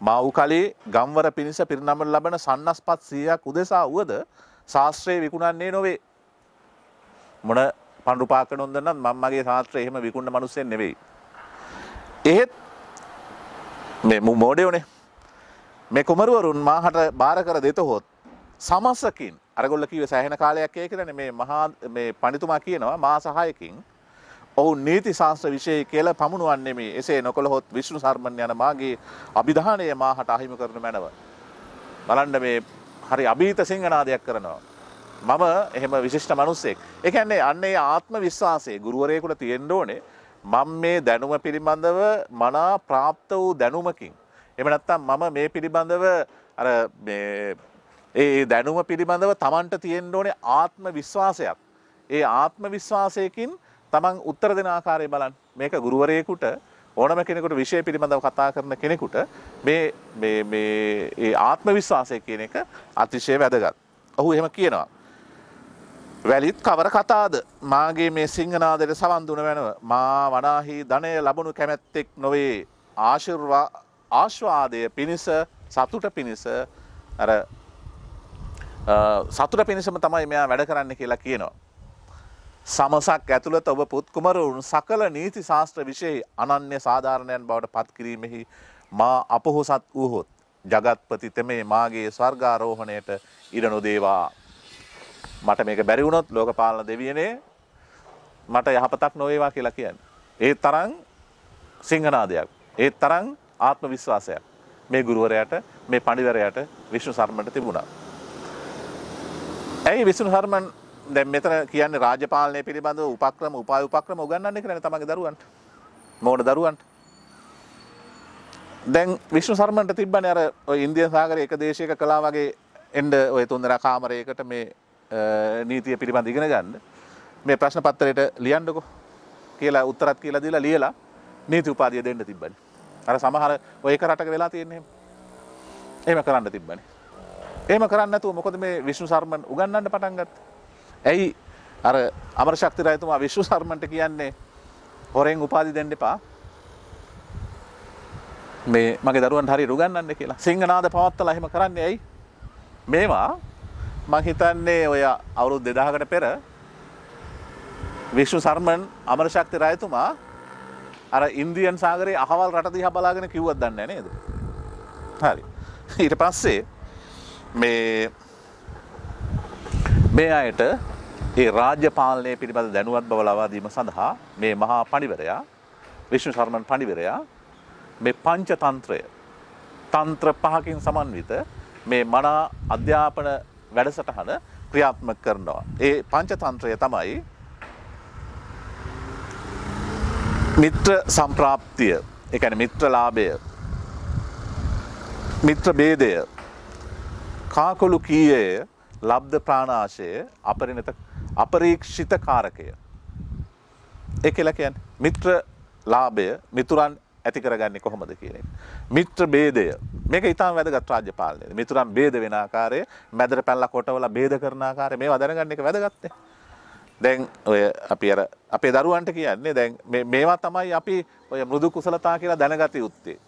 A: මා වූ කලේ ගම්වර පිණිස පිරිනමන ලබන සන්නස්පත් 100ක් උදෙසා වුවද ශාස්ත්‍රයේ විකුණන්නේ නොවේ. මොන පඳු පාක නොන්දනම් මම මගේ ශාස්ත්‍රයේ එහෙම විකුණන මිනිස්සෙක් නෙවෙයි. එහෙත් මේ මොඩේෝනේ මේ කුමරුවරුන් මාහට බාර කර දෙතහොත් සමසකින් අරගොල්ල කිව්වේ සෑහෙන කාලයක් ඒ කියලානේ මේ මහා මේ පඬිතුමා කියනවා මා සහායකින් ඔවුන් නීති ශාස්ත්‍ර විෂය කියලා පමුණුවන්නේ මේ එසේ නොකළහොත් විෂ්ණු සර්මන් යන මාගේ අභිධානය මාහට අහිමි කරන මැනව. බලන්න මේ හරි අභීත සිංහනාදයක් කරනවා. මම එහෙම විශිෂ්ට මිනිස්සෙක්. ඒ කියන්නේ අන්නේ ආත්ම විශ්වාසය ගුරුවරයෙකුට තියෙන්න ඕනේ. මම මේ දැනුම පිළිබඳව මනා ප්‍රාප්ත වූ දැනුමකින් එහෙම නැත්නම් මම මේ පිළිබඳව අර මේ ඒ දැනුම පිළිබඳව Tamanට තියෙන්න ඕනේ ආත්ම විශ්වාසයක්. ඒ ආත්ම විශ්වාසයකින් Taman උත්තර දෙන ආකාරය බලන්න. මේක ගුරුවරයෙකුට ඕනම කෙනෙකුට විෂය පිළිබඳව කතා කරන කෙනෙකුට මේ ඒ ආත්ම විශ්වාසය කියන එක අතිශය වැදගත්. ඔහු එහෙම කියනවා. වැලිත් කවර කතාද මාගේ මේ සිංහනාදයට සවන් දුන වෙනව මා වනාහි ධනය ලැබුණු කැමැත්තෙක් නොවේ ආශ්වාදය පිණිස සතුට පිණිස අර සතුට පිණිසම තමයි මෙයා වැඩ කරන්න කියලා කියනවා. සමසක් ඇතුළත ඔබ පුත් කුමරුන් සකල නීති ශාස්ත්‍ර විෂයෙහි අනන්‍ය සාධාරණයන් බවට පත් කිරීමෙහි මා අපොහොසත් වූහොත් ජගත්පති තෙමේ මාගේ ස්වර්ගාරෝහණයට ඉඩ නොදේවා. මට මේක බැරි වුණොත් ලෝකපාලන දෙවියනේ මට යහපතක් නොවේවා කියලා කියන්නේ. ඒ තරම් සිංහනාදයක්. ඒ තරම් ආත්ම විශ්වාසයක් මේ ගුරුවරයාට මේ පඬිවරයාට විෂ්ණු සර්මන්ට තිබුණා. ඇයි විෂ්ණු සර්මන් දැන් මෙතන කියන්නේ රාජ්‍ය පාලනය පිළිබඳව උපක්‍රම උපාය උපක්‍රම උගන්වන්නේ කියලා තමන්ගේ දරුවන්ට. මොන දරුවන්ට. දැන් විෂ්ණු සර්මන්ට තිබ්බනේ අර ඔය ඉන්දියන් සාගරයේ එක දේශයක කලා වගේ එන්න ඔය තුන්දෙනා කාමරයකට මේ නීතිය පිළිබඳ ඉගෙන ගන්න. මේ ප්‍රශ්න පත්‍රයට ලියන්නකෝ කියලා උත්තරත් කියලා දීලා ලියලා නීති උපාධිය දෙන්න තිබ්බනේ. අර සමහර ඔය එක රටක වෙලා තියෙන්නේ එහෙම කරන්න තිබ්බනේ. එහෙම කරන්නේ නැතුව මොකද මේ විෂ්ණු සර්මන් උගන්වන්න පටන් ගත්තේ? ඇයි අර අමරශක්ති රජතුමා විෂ්ණු සර්මන්ට කියන්නේ හොරෙන් උපාධි දෙන්න එපා. මේ මගේ දරුවන්ට හරියට උගන්වන්න කියලා. සිංහනාද පවත්තලා එහෙම කරන්නේ ඇයි? මේවා මම හිතන්නේ ඔය අවුරුදු 2000කට පෙර විෂ්ණු සර්මන් අමරශක්ති රජතුමා අර ඉන්දියන් සාගරයේ අහවල් රට දිහා බලාගෙන කිව්වත් දන්නේ නැහැ නේද? හරි. ඊට පස්සේ මේ අයට ඒ රාජ්‍ය පාලනය පිළිබඳ දැනුවත් බව ලබා දීම සඳහා මේ මහා පඬිවරයා විෂ්ණු සර්මන් පඬිවරයා මේ පංචතන්ත්‍රය තන්ත්‍ර පහකින් සමන්විත මේ මනා අධ්‍යාපන වැඩසටහන ක්‍රියාත්මක කරනවා. ඒ පංචතන්ත්‍රය තමයි මිත්‍ර සම්ප්‍රාප්තිය, ඒ කියන්නේ මිත්‍රලාභය, මිත්‍ර ભેදය, කාකොළු කීයය, ලබ්ධ ප්‍රාණාශය, අපරීක්ෂිත කාරකය. ඒ කියලා කියන්නේ මිත්‍ර ලාභය මිතුරන් ඇති කරගන්නේ කොහොමද කියන එක. මිත්‍ර ભેදය මේක ඊටම වැදගත් රාජ්‍ය පාලනයේ. මිතුරන් ભેද වෙන ආකාරය, මැදට පැනලා කොටවලා ભેද කරන ආකාරය මේවා දැනගන්න එක වැදගත්. දැන් ඔය අපි අර අපේ දරුවන්ට කියන්නේ දැන් මේවා තමයි අපි ඔය මෘදු කුසලතා කියලා දැනගත යුත්තේ.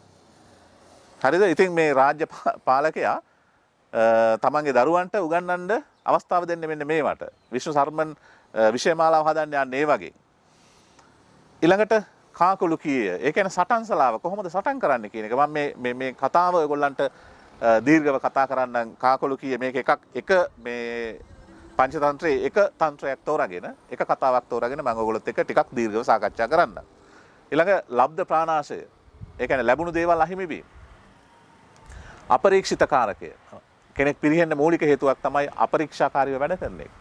A: හරිද? ඉතින් මේ රාජ්‍ය පාලකයා තමන්ගේ දරුවන්ට උගන්වන්න අවස්ථාව දෙන්නේ මෙන්න මේවට. විෂ්ණු සර්මන් විෂයමාලාව හදන්න යන්නේ ඒ වගේ. ඊළඟට කාකුළු කීය. ඒ කියන්නේ සටන්සලාව කොහොමද සටන් කරන්න කියන එක. මම මේ කතාව ඔයගොල්ලන්ට දීර්ඝව කතා කරන්නම්. කාකුළු කීය මේක එක මේ පංචතන්ත්‍රයේ එක තන්ත්‍රයක් තෝරාගෙන එක කතාවක් තෝරාගෙන මම ඔයගොල්ලොත් එක්ක ටිකක් දීර්ඝව සාකච්ඡා කරන්නම්. ඊළඟ ලබ්ධ ප්‍රාණාශය. ඒ කියන්නේ ලැබුණු දේවල් අහිමි වීම. අපරීක්ෂිත කාරකය. කෙනෙක් පිළිහෙන්න මූලික හේතුවක් තමයි අපරීක්ෂාකාරීව වැඩ කරන එක.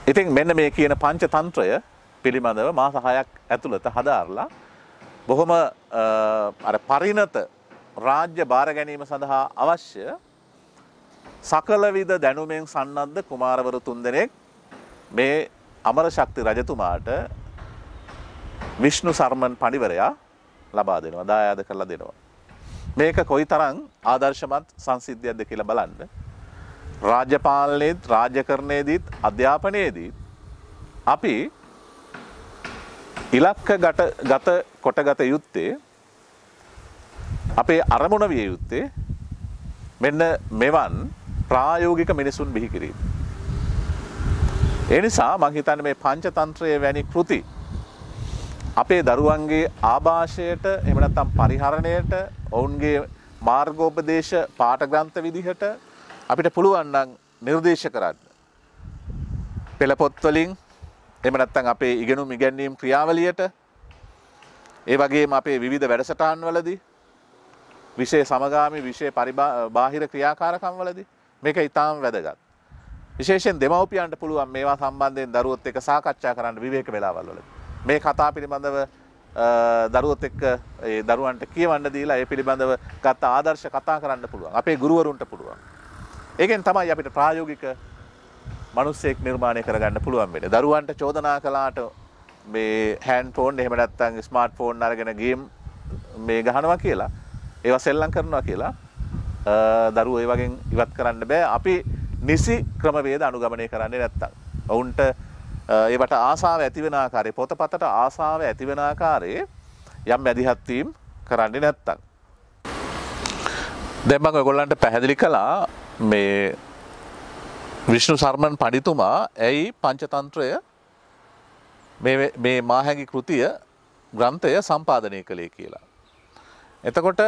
A: ඉතින් මෙන්න මේ කියන පංචතන්ත්‍රය පිළිබඳව මාස 6ක් ඇතුළත හදාarලා බොහොම අර පරිණත රාජ්‍ය බාර ගැනීම සඳහා අවශ්‍ය සකල විද දැනුමෙන් සන්නද්ධ කුමාරවරු 3 දෙනෙක් මේ අමරශක්ති රජතුමාට විෂ්ණු සර්මන් පඬිවරයා ලබා දෙනවා, දායාද කරලා දෙනවා. මේක කොයිතරම් ආදර්ශමත් සංසිද්ධියක්ද කියලා බලන්න. රාජ්‍ය පාලනයේත්, රාජ්‍යකරණයේදීත්, අධ්‍යාපනයේදීත් අපි ඉලක්කගත කොටගත යුත්තේ අපේ අරමුණ විය යුත්තේ මෙන්න මෙවන් ප්‍රායෝගික මිනිසුන් බිහි කිරීම. ඒ නිසා මම හිතන්නේ මේ පංචතන්ත්‍රයේ වැනි කෘති අපේ දරුවන්ගේ ආభాෂයට එහෙම නැත්නම් පරිහරණයට ඔවුන්ගේ මාර්ගෝපදේශ පාඨ ග්‍රන්ථ විදිහට අපිට පුළුවන් නම් නිර්දේශ කරන්න. පෙළ පොත් වලින් එහෙම නැත්නම් අපේ ඉගෙනුම් ඉගැන්වීම් ක්‍රියාවලියට ඒ වගේම අපේ විවිධ වැඩසටහන් වලදී විෂය සමගාමී විෂය පරිබාහිර ක්‍රියාකාරකම් වලදී මේක ඊටාම වැදගත්. විශේෂයෙන් දෙමව්පියන්ට පුළුවන් මේවා සම්බන්ධයෙන් දරුවොත් එක්ක සාකච්ඡා කරන්න විවේක වේලාවල් වලදී. මේ කතා පිළිබඳව දරුවොත් එක්ක ඒ දරුවන්ට කියවන්න දීලා ඒ පිළිබඳව ගත ආදර්ශ කතා කරන්න පුළුවන්. අපේ ගුරුවරුන්ට පුළුවන්. ඒකෙන් තමයි අපිට ප්‍රායෝගික මිනිස්සෙක් නිර්මාණය කරගන්න පුළුවන් වෙන්නේ. දරුවන්ට චෝදනා කළාට මේ හෑන්ඩ් ෆෝන් එහෙම නැත්නම් ස්මාර්ට් ෆෝන් අරගෙන ගේම් මේ ගහනවා කියලා, ඒවා සෙල්ලම් කරනවා කියලා දරුවෝ ඒ වගේ ඉවත් කරන්න බෑ. අපි නිසි ක්‍රමවේද අනුගමනය කරන්නේ නැත්තම්. ඔවුන්ට ඒවට ආසාව ඇති වෙන ආකාරයේ, පොතපතට ආසාව ඇති වෙන ආකාරයේ යම් මැදිහත් වීම කරන්නේ නැත්තම්. දැන් මම ඔයගොල්ලන්ට පැහැදිලි කළා මේ විෂ්ණු සර්මන් පඬිතුමා ඇයි පංචතන්ත්‍රය මේ මාහැඟි කෘතිය ග්‍රන්ථය සම්පාදනය කළේ කියලා. එතකොට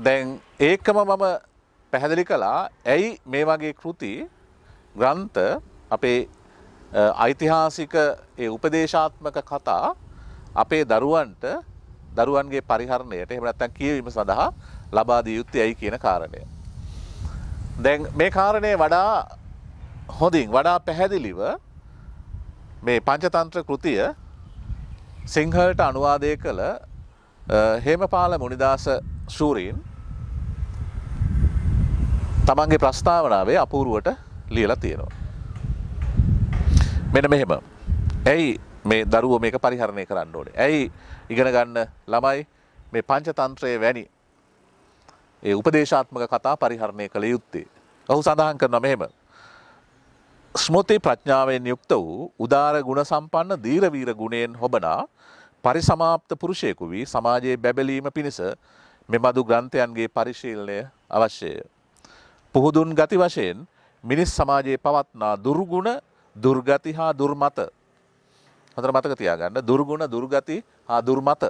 A: දැන් ඒකම මම පැහැදිලි කළා ඇයි මේ වගේ කෘති ග්‍රන්ථ අපේ ඓතිහාසික ඒ උපදේශාත්මක කතා අපේ දරුවන්ගේ පරිහරණයට එහෙම නැත්නම් කියවීම සඳහා ලබා දිය යුත්තේ ඇයි කියන කාරණය. දැන් මේ කාරණය වඩා හොඳින් වඩා පැහැදිලිව මේ පංචතන්ත්‍ර කෘතිය සිංහලට අනුවාදය කළ හේමපාල මුනිදාස ශූරීන් තමන්ගේ ප්‍රස්තාවනාවේ අපූර්වට ලියලා තියෙනවා. මෙන්න මෙහෙම. ඇයි මේ දරුවෝ මේක පරිහරණය කරන්න ඕනේ? ඇයි ඉගෙන ගන්න ළමයි මේ පංචතන්ත්‍රයේ වැනි ඒ උපදේශාත්මක කතා පරිහරණය කළ යුත්තේ? ඔහු සඳහන් කරනවා මෙහෙම. ස්මෘති ප්‍රඥාවෙන් යුක්ත වූ උදාර ගුණ සම්පන්න දීර වීර ගුණයෙන් හොබනා පරිසමාප්ත පුරුෂයෙකු වී සමාජයේ බැබලීම පිණිස මෙබඳු ග්‍රන්ථයන්ගේ පරිශීලනය අවශ්‍යය. පුහුදුන් ගති වශයෙන් මිනිස් සමාජයේ පවත්නා දුර්ගුණ දුර්ගති හා දුර්මත හතර මතක තියාගන්න දුර්ගුණ දුර්ගති හා දුර්මත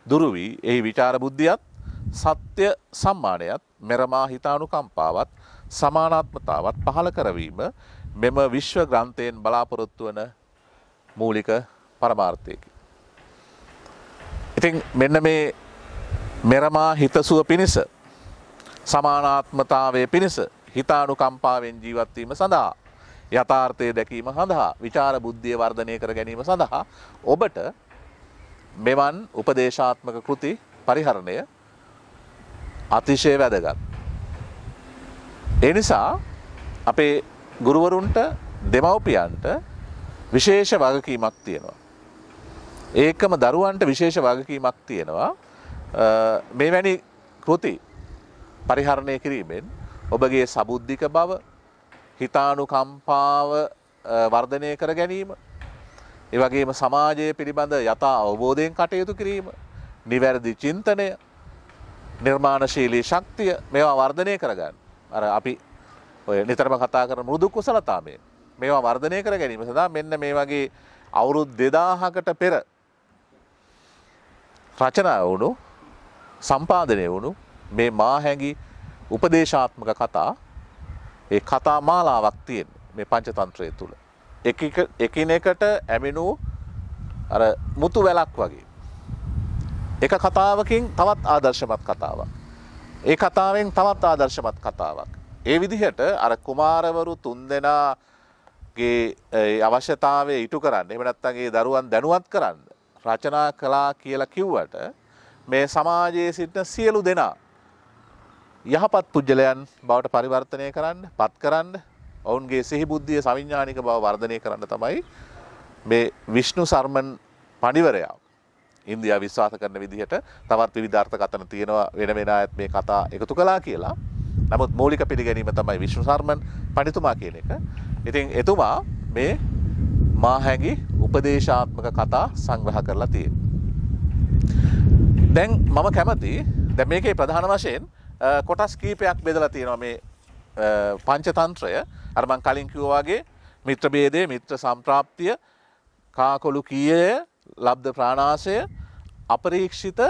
A: දුරු වී එහි විචාර බුද්ධියත් සත්‍ය සම්මානයත් මෙරමා හිතානුකම්පාවත් සමානාත්මතාවත් පහළ කරවීම මෙම විශ්ව ග්‍රන්ථයෙන් බලාපොරොත්තු වන මූලික පරමාර්ථයකි. ඉතින් මෙන්න මේ මෙරමා හිතසුව පිණිස සමානාත්මතාවයේ පිණිස හිතානුකම්පාවෙන් ජීවත් වීම සඳහා යථාර්ථය දැකීම සඳහා විචාර බුද්ධිය වර්ධනය කර ගැනීම සඳහා ඔබට මෙවන් උපදේශාත්මක කෘති පරිහරණය අතිශය වැදගත්. ඒ නිසා අපේ ගුරුවරුන්ට දෙමව්පියන්ට විශේෂ වගකීමක් තියෙනවා. ඒකම දරුවන්ට විශේෂ වගකීමක් තියෙනවා. මෙවැනි කෘති පරිහරණය කිරීමෙන් ඔබගේ සබුද්ධික බව හිතානුකම්පාව වර්ධනය කර ගැනීම ඒ වගේම සමාජය පිළිබඳ යථා අවබෝධයෙන් කටයුතු කිරීම නිවැරදි චින්තනය නිර්මාණශීලී ශක්තිය මේවා වර්ධනය කරගන්න. අර අපි ඔය නිතරම කතා කරන මෘදු කුසලතාවය මේවා වර්ධනය කර ගැනීම සඳහා මෙන්න මේ වගේ අවුරුදු 2000කට පෙර රචනා වුණු සම්පාදනය වුණු මේ මාහැඟි උපදේශාත්මක කතා ඒ කතා මාලාවක් තියෙන මේ පංචතන්ත්‍රය තුල එකිනෙකට ඇමිනු අර මුතු වැලක් වගේ එක කතාවකින් තවත් ආදර්ශමත් කතාවක් ඒ කතාවෙන් තවත් ආදර්ශමත් කතාවක් ඒ විදිහට අර කුමාරවරු තුන්දෙනාගේ අවශ්‍යතාවය ඉටු කරන්න එහෙම නැත්නම් ඒ දරුවන් දැනුවත් කරන්න රචනා කළා කියලා කිව්වට මේ සමාජයේ සිටින සියලු දෙනා යහපත් පුජ්‍යලයන් බවට පරිවර්තනය කරන්න, පත් කරන්න, ඔවුන්ගේ සිහි බුද්ධිය සවිඥානික බව වර්ධනය කරන්න තමයි මේ විෂ්ණු සර්මන් පඬිවරයා ඉන්දියාව විශ්වාස කරන විදිහට තවත් විවිධ අර්ථකථන තියෙනවා වෙන වෙන අයත් මේ කතා එකතු කළා කියලා. නමුත් මූලික පිළිගැනීම තමයි විෂ්ණු සර්මන් පඬිතුමා කියන එක. ඉතින් එතුමා මේ මාහැඟි උපදේශාත්මක කතා සංග්‍රහ කරලා තියෙනවා. දැන් මම කැමති දැන් මේකේ ප්‍රධාන වශයෙන් කොටස් කීපයක් බෙදලා තියෙනවා මේ පංචතන්ත්‍රය. අර මම කලින් කිව්වා වගේ මිත්‍ර ભેදය, මිත්‍ර සම්ප්‍රාප්තිය, කාකොළු කීය, ලබ්ධ ප්‍රාණාශය, අපරීක්ෂිත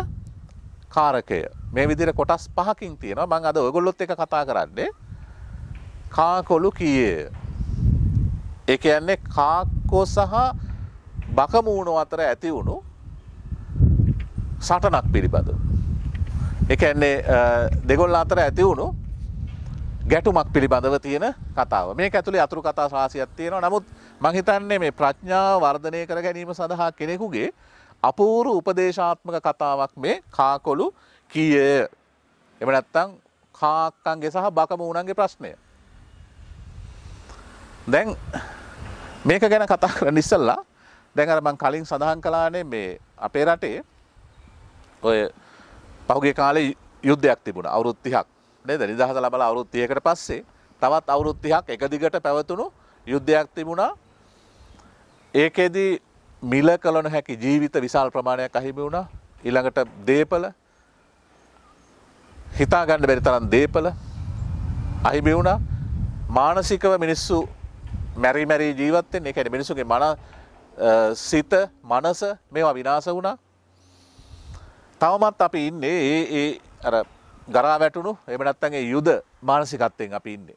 A: කාරකය. මේ විදිහට කොටස් පහකින් තියෙනවා. මම අද ඔයගොල්ලොත් එක්ක කතා කරන්නේ කාකොළු කීය. ඒ කියන්නේ කාක්කෝ සහ බකමූණෝ අතර ඇති වුණු සටනක් පිළිබඳව. ඒ කියන්නේ දෙගොල්ල අතර ඇති වුණු ගැටුමක් පිළිබඳව තියෙන කතාව. මේක ඇතුලේ අතුරු කතා රාශියක් තියෙනවා. නමුත් මම හිතන්නේ මේ ප්‍රඥාව වර්ධනය කර ගැනීම සඳහා කෙනෙකුගේ අපූර්ව උපදේශාත්මක කතාවක් මේ කාකොළු කීය. එහෙම නැත්නම් කාක්කන්ගේ සහ බකමූණන්ගේ ප්‍රශ්නය. දැන් මේක ගැන කතා කරන්න ඉස්සෙල්ලා දැන් අර මම කලින් සඳහන් කළානේ මේ අපේ රටේ ඔය පහුගිය කාලේ යුද්ධයක් තිබුණා අවුරුදු 30ක් නේද? නිදහස ලැබලා අවුරුදු 30කට පස්සේ තවත් අවුරුදු 30ක් එක දිගට පැවතුණු යුද්ධයක් තිබුණා. ඒකෙදි මිල කළ නොහැකි ජීවිත විශාල ප්‍රමාණයක් අහිමි වුණා. ඊළඟට දේපල හිතා ගන්න බැරි තරම් දේපල අහිමි වුණා. මානසිකව මිනිස්සු මැරි ජීවත් වෙන්නේ. ඒ කියන්නේ මිනිස්සුගේ සිත, මනස මේවා විනාශ වුණා. තවමත් අපි ඉන්නේ ඒ අර ගරා වැටුණු එහෙම නැත්නම් ඒ යුද මානසිකත්වයෙන් අපි ඉන්නේ.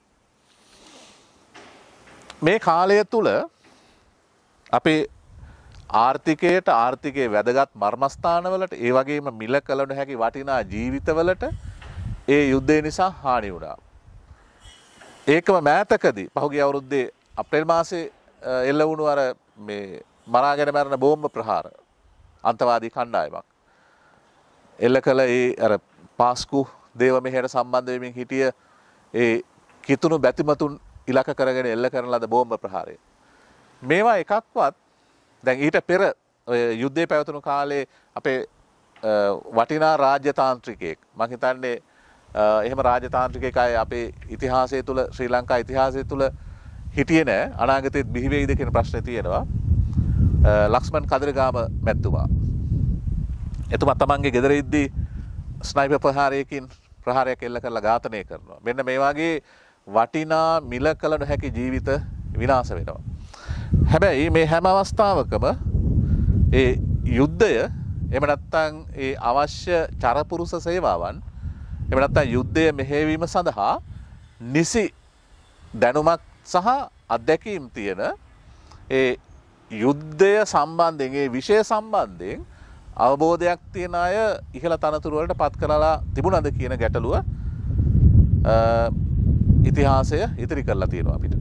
A: මේ කාලය තුල අපේ ආර්ථිකයේ වැදගත් මර්මස්ථානවලට ඒ වගේම මිල කළ නොහැකි වටිනා ජීවිතවලට ඒ යුද්ධය නිසා හානි වුණා. ඒකම මෑතකදී පහුගිය අවුරුද්දේ අප්‍රේල් මාසේ එල්ල වුණු අර මේ මරාගෙන මරන බෝම්බ ප්‍රහාර අන්තවාදී කණ්ඩායමක් එල්ල කළ ඒ අර පාස්කු දේව මෙහෙයට සම්බන්ධ වෙමින් හිටිය ඒ කිතුණු බැතිමතුන් ඉලක්ක කරගෙන එල්ල කරන ලද බෝම්බ ප්‍රහාරය. මේවා එකක්වත් දැන් ඊට පෙර ඔය යුද්ධය පැවතුණු කාලේ අපේ වටිනා රාජ්‍යතාන්ත්‍රිකයෙක් මම හිතන්නේ එහෙම රාජ්‍යතාන්ත්‍රිකයෙක් අය අපේ ඉතිහාසය තුල ශ්‍රී ලංකා ඉතිහාසය තුල හිටියේ නෑ. අනාගතයේත් බිහි වෙයිද කියන ප්‍රශ්නේ තියෙනවා. ලක්ෂ්මන් කදිරගාම මැතිතුමා. එතුමා තමන්ගේ ගෙදර ඉද්දී ස්නයිපර් ප්‍රහාරයකින් ප්‍රහාරයක් එල්ල කරලා ඝාතනය කරනවා. මෙන්න මේ වගේ වටිනා මිල කළ නොහැකි ජීවිත විනාශ වෙනවා. හැබැයි මේ හැම අවස්ථාවකම ඒ යුද්ධය එහෙම නැත්නම් ඒ අවශ්‍ය චරපුරුෂ සේවාවන් එහෙම නැත්නම් යුද්ධය මෙහෙයවීම සඳහා නිසි දැනුමක් සහ අත්දැකීම් තියෙන ඒ යුද්ධය සම්බන්ධයෙන් ඒ විෂය සම්බන්ධයෙන් අවබෝධයක් තියෙන අය ඉහළ තනතුරු වලට පත් කරලා තිබුණාද කියන ගැටලුව ඉතිහාසය ඉතිරි කරලා තියෙනවා අපිට.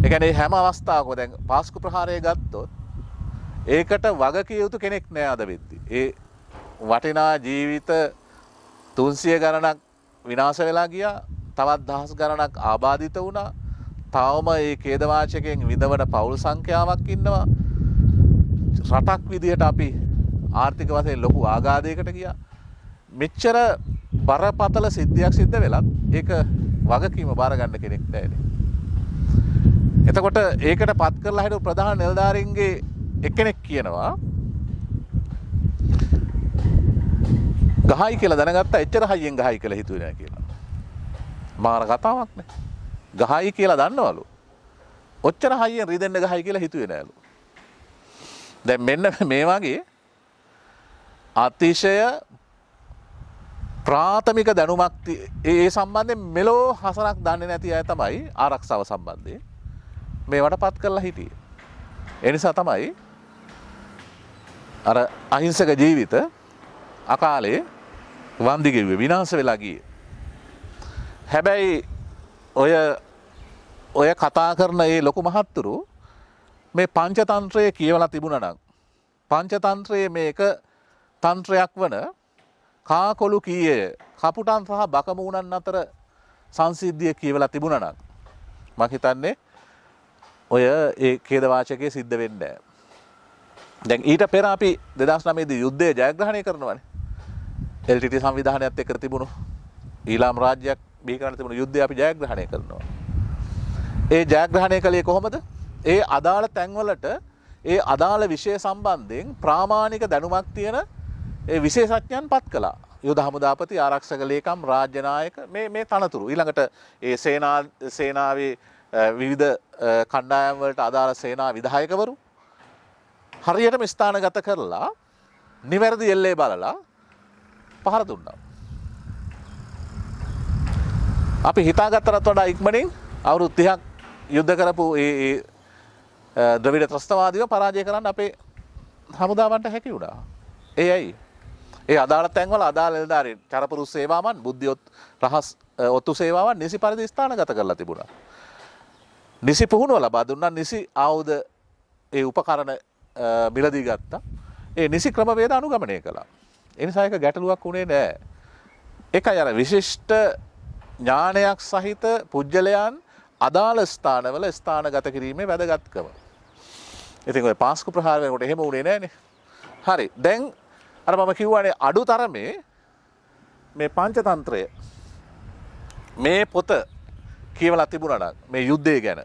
A: ඒ කියන්නේ හැම අවස්ථාවකම දැන් පාස්කු ප්‍රහාරය ගත්තොත් ඒකට වග කිය යුතු කෙනෙක් නෑ අද වෙද්දී. ඒ වටිනා ජීවිත 300 ගණනක් විනාශ වෙලා ගියා. තවත් දහස් ගණනක් ආබාධිත වුණා. තවම මේ ඛේදවාචකයෙන් විඳවන පවුල් සංඛ්‍යාවක් ඉන්නවා. රටක් විදියට අපි ආර්ථික වශයෙන් ලොකු ආඝාතයකට ගියා. මෙච්චර බරපතල සිද්ධියක් සිද්ධ වෙලත් ඒක වගකීම බාර ගන්න කෙනෙක් නැහැනේ. එතකොට ඒකට පත් කරලා හිටපු ප්‍රධාන නිලධාරීන්ගේ එක්කෙනෙක් කියනවා ගහයි කියලා දැනගත්තා එච්චර හයියෙන් ගහයි කියලා හිතුවේ නෑ කියලා. මාර කතාවක් නේ. ගහයි කියලා දන්නවලු. ඔච්චර හයියෙන් රිදෙන්න ගහයි කියලා හිතුවේ නෑලු. දැන් මෙන්න මේ වගේ අතිශය ප්‍රාථමික දැනුමක් ඒ සම්බන්ධයෙන් මෙලෝ හසරක් දන්නේ නැති අය තමයි ආරක්ෂාව සම්බන්ධයෙන් මේවට පත් කරලා හිටියේ. ඒ නිසා තමයි අර අහිංසක ජීවිත අකාලේ වන්දි ගෙව්වේ විනාශ වෙලා ගියේ. හැබැයි ඔය කතා කරන ඒ ලොකු මහත්තුරු මේ පංචතන්ත්‍රය කියවලා තිබුණා නම් පංචතන්ත්‍රයේ මේක තන්ත්‍රයක් වන කාකොළු කීය කපුටන් සහ බකමූණන් අතර සංසිද්ධිය කියවලා තිබුණා නම් මම හිතන්නේ ඔය ඒ ඛේදවාචකයේ සිද්ධ වෙන්නේ නැහැ. දැන් ඊට පෙර අපි 2009 දී යුද්ධය ජයග්‍රහණය කරනවානේ. LTT සංවිධානයත් එක්ක තිබුණු ඊළාම් රාජ්‍යයක් බිහි කරන්න තිබුණු යුද්ධය අපි ජයග්‍රහණය කරනවා. ඒ ජයග්‍රහණය කළේ කොහොමද? ඒ අදාළ තැන්වලට ඒ අදාළ විෂය සම්බන්ධයෙන් ප්‍රාමාණික දැනුමක් තියෙන ඒ විශේෂඥයන් පත් කළා. යුද හමුදාපති, ආරක්ෂක ලේකම්, රාජ්‍ය නායක මේ තනතුරු. ඊළඟට ඒ සේනාවේ විවිධ කණ්ඩායම් වලට අදාළ සේනා විධායකවරු හරියටම ස්ථානගත කරලා නිවැරදි එල්ලේ බලලා පහර දුන්නා. අපි හිතාගත්තටත් වඩා ඉක්මනින් අවුරුදු 30ක් යුද්ධ කරපු ඒ ද්‍රවිඩ ත්‍රස්තවාදීව පරාජය කරන්න අපේ හමුදාවන්ට හැකි වුණා. ඒ ඇයි? ඒ අදාළ තැන්වල අදාළ නිලධාරීන් චරපුරුෂ සේවාවන්, බුද්ධියොත් රහස් ඔත්තු සේවාවන් නිසි පරිදි ස්ථානගත කරලා තිබුණා. නිසි පුහුණුව ලබා දුන්නා, නිසි ආයුධ ඒ උපකරණ මිලදී ගත්තා. ඒ නිසි ක්‍රමවේද අනුගමනය කළා. ඒ නිසා ඒක ගැටලුවක් වුණේ නැහැ. ඒකයි අර විශිෂ්ට ඥානයක් සහිත පුජ්‍යලයන් අදාළ ස්ථානවල ස්ථානගත කිරීමේ වැදගත්කම. ඉතින් ඔය පාස්කු ප්‍රහාර වෙනකොට එහෙම වුණේ නැහනේ. හරි. දැන් අර මම කිව්වානේ අඩු තරමේ මේ පංචතන්ත්‍රය මේ පොත කියවලා තිබුණා නම් මේ යුද්ධය ගැන.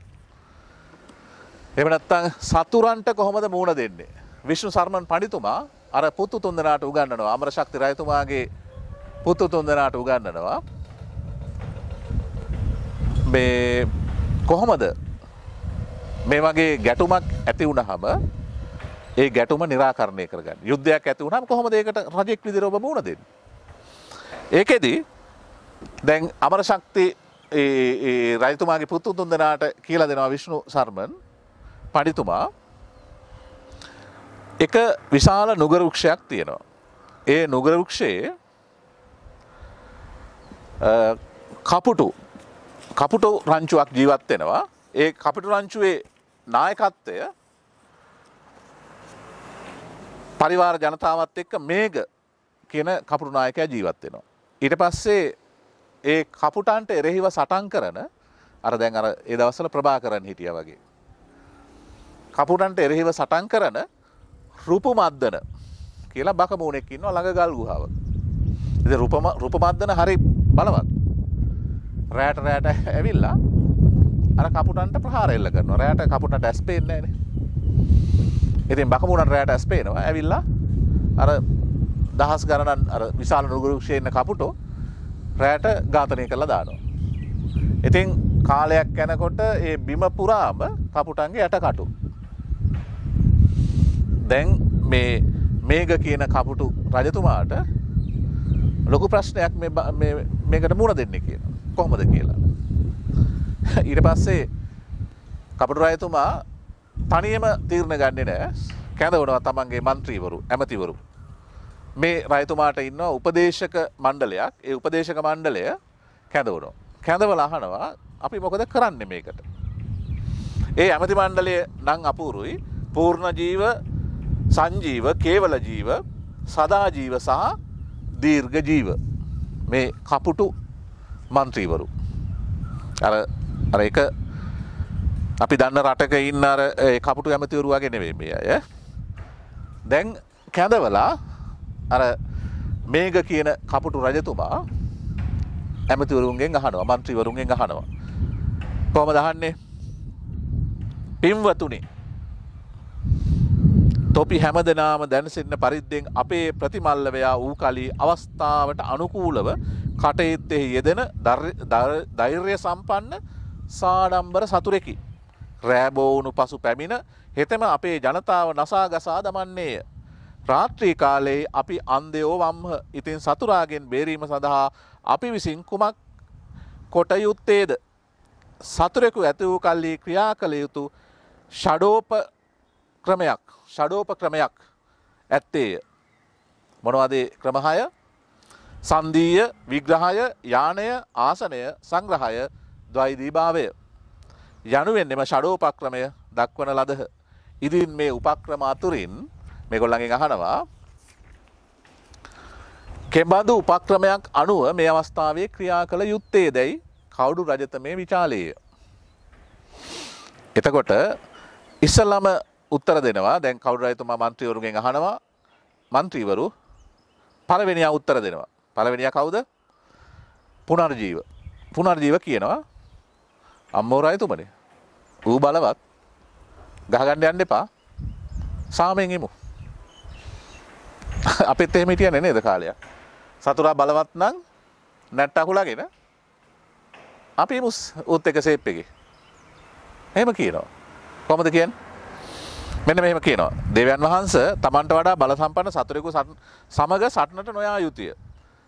A: එහෙම නැත්නම් සතුරන්ට කොහොමද මුහුණ දෙන්නේ? විෂ්ණු සර්මන් පඬිතුමා අර පුතු තුන්දෙනාට උගන්වනවා. අමරශක්ති රජතුමාගේ පුතු තුන්දෙනාට උගන්වනවා. මේ කොහොමද මේ වගේ ගැටුමක් ඇති වුණාම ඒ ගැටුම निराකරණය කරගන්න. යුද්ධයක් ඇති වුණාම කොහොමද ඒකට රජෙක් විදිහට ඔබ මුහුණ දෙන්නේ? ඒකෙදි දැන් අමරශක්ති ඒ රජතුමාගේ පුතු තුන්දෙනාට කියලා දෙනවා විෂ්ණු සර්මන් පඬිතුමා එක විශාල නුග වෘක්ෂයක් තියෙනවා. ඒ නුග වෘක්ෂයේ කපුටු රංචුවක් ජීවත් වෙනවා. ඒ කපුටු රංචුවේ නායකත්වය පරිවාර ජනතාවත් එක්ක මේඝ කියන කපුටු නායකයා ජීවත් වෙනවා. ඊට පස්සේ ඒ කපුටන්ට එරෙහිව සටන් කරන අර දැන් අර ඒ දවස්වල ප්‍රභාකරන් හිටියා වගේ. කපුටන්ට එරෙහිව සටන් කරන රුපමද්දන කියලා බකමූණෙක් ඉන්නවා ළඟ ගල් ගුහාවක. ඉතින් රුපමද්දන හරි බලවත්. රැට ඇවිල්ලා අර කපුටන්ට ප්‍රහාර එල්ල කරනවා. රැට කපුටන්ට ඇස් පේන්නේ නැහනේ. ඉතින් බකමූණට රැට ඇස් පේනවා. ඇවිල්ලා අර දහස් ගණනක් අර විශාල නුග වෘක්ෂයේ ඉන්න කපුටෝ රැට ඝාතනය කරලා දානවා. ඉතින් කාලයක් යනකොට ඒ බිම පුරාම කපුටන්ගේ යටකටු. දැන් මේ මේඝ කියන කපුටු රජතුමාට ලොකු ප්‍රශ්නයක් මේකට මුහුණ දෙන්නේ කියලා. කොහොමද කියලා. ඊට පස්සේ කපුටු රජතුමා තනියම තීරණ ගන්නේ නැහැ. කැඳවනවා තමන්ගේ മന്ത്രിවරු, ඇමතිවරු. මේ රජතුමාට ඉන්නවා උපදේශක මණ්ඩලයක්. ඒ උපදේශක මණ්ඩලය කැඳවනවා. කැඳවලා අහනවා අපි මොකද කරන්නේ මේකට? ඒ ඇමති මණ්ඩලය නම් අපූරුයි. පූර්ණ ජීව, සංජීව, කේවල ජීව, සදා ජීව සහ දීර්ඝ ජීව. මේ කපුටු മന്ത്രിවරු. අර එක අපි දන්න රටක ඉන්න අර කපුටු ඇමතිවරු වගේ නෙවෙයි මේ අය. දැන් කැඳවලා අර මේඝ කියන කපුටු රජතුමා ඇමතිවරුන්ගෙන් අහනවා, മന്ത്രിවරුන්ගෙන් අහනවා. කොහොමද අහන්නේ? පින්වතුනි, තොපි හැමදෙනාම දැන සිටින පරිද්දෙන් අපේ ප්‍රතිමල්ලවයා වූ කලී අවස්ථාවට අනුකූලව කටයුත්තේ යෙදෙන ධෛර්ය සම්පන්න සාඩම්බර සතුරෙකි. රෑබෝවුණු පසු පැමිණ හෙතෙම අපේ ජනතාව නසා ගසා දමන්නේය. රාත්‍රී කාලයේ අපි අන්දයෝ වම්හ. ඉතින් සතුරාගෙන් බේරීම සඳහා අපි විසින් කුමක් කොට යුත්තේද? සතුරෙකු ඇති වූ කල්හි ක්‍රියා කළ යුතු ෂඩෝපක්‍රමයක් ඇත්තේය. මොනවද ක්‍රම 6? සංදීය, විග්‍රහය, යානය, ආසනය, සංග්‍රහය, ද්වෛදීභාවය යනුවෙන් එම ෂඩෝපක්‍රමය දක්වන ලදහ. ඉදින් මේ උපක්‍රම අතුරින් මේගොල්ලන්ගෙන් අහනවා කෙබඳු උපක්‍රමයක් අනුව මේ අවස්ථාවේ ක්‍රියා කළ යුත්තේදැයි කවුඩු රජතමේ විචාලේය. එතකොට ඉස්සලම උත්තර දෙනවා. දැන් කවුඩු රජතුමා മന്ത്രിවරුන්ගෙන් අහනවා. മന്ത്രിවරු පළවෙනියා උත්තර දෙනවා. පළවෙනියා කවුද? පුනර්ජීව. පුනර්ජීව කියනවා අම්මෝ රජතුමනි, ඌ බලවත්, ගහගන්න යන්න එපා, සාමයෙන් ඉමු. අපිත් එහෙම හිටියනේ නේද කාලයක්. සතුරා බලවත් නම් නැට්ට අකුලගෙන අපි ඉමු උත් එක සේප් එකේ. එහෙම කියනවා. කොහොමද කියන්නේ? මෙන්න මෙහෙම කියනවා. දේවයන් වහන්සේ තමන්ට වඩා බල සම්පන්න සතුරෙකු සමග සටනට නොයා යුතුය.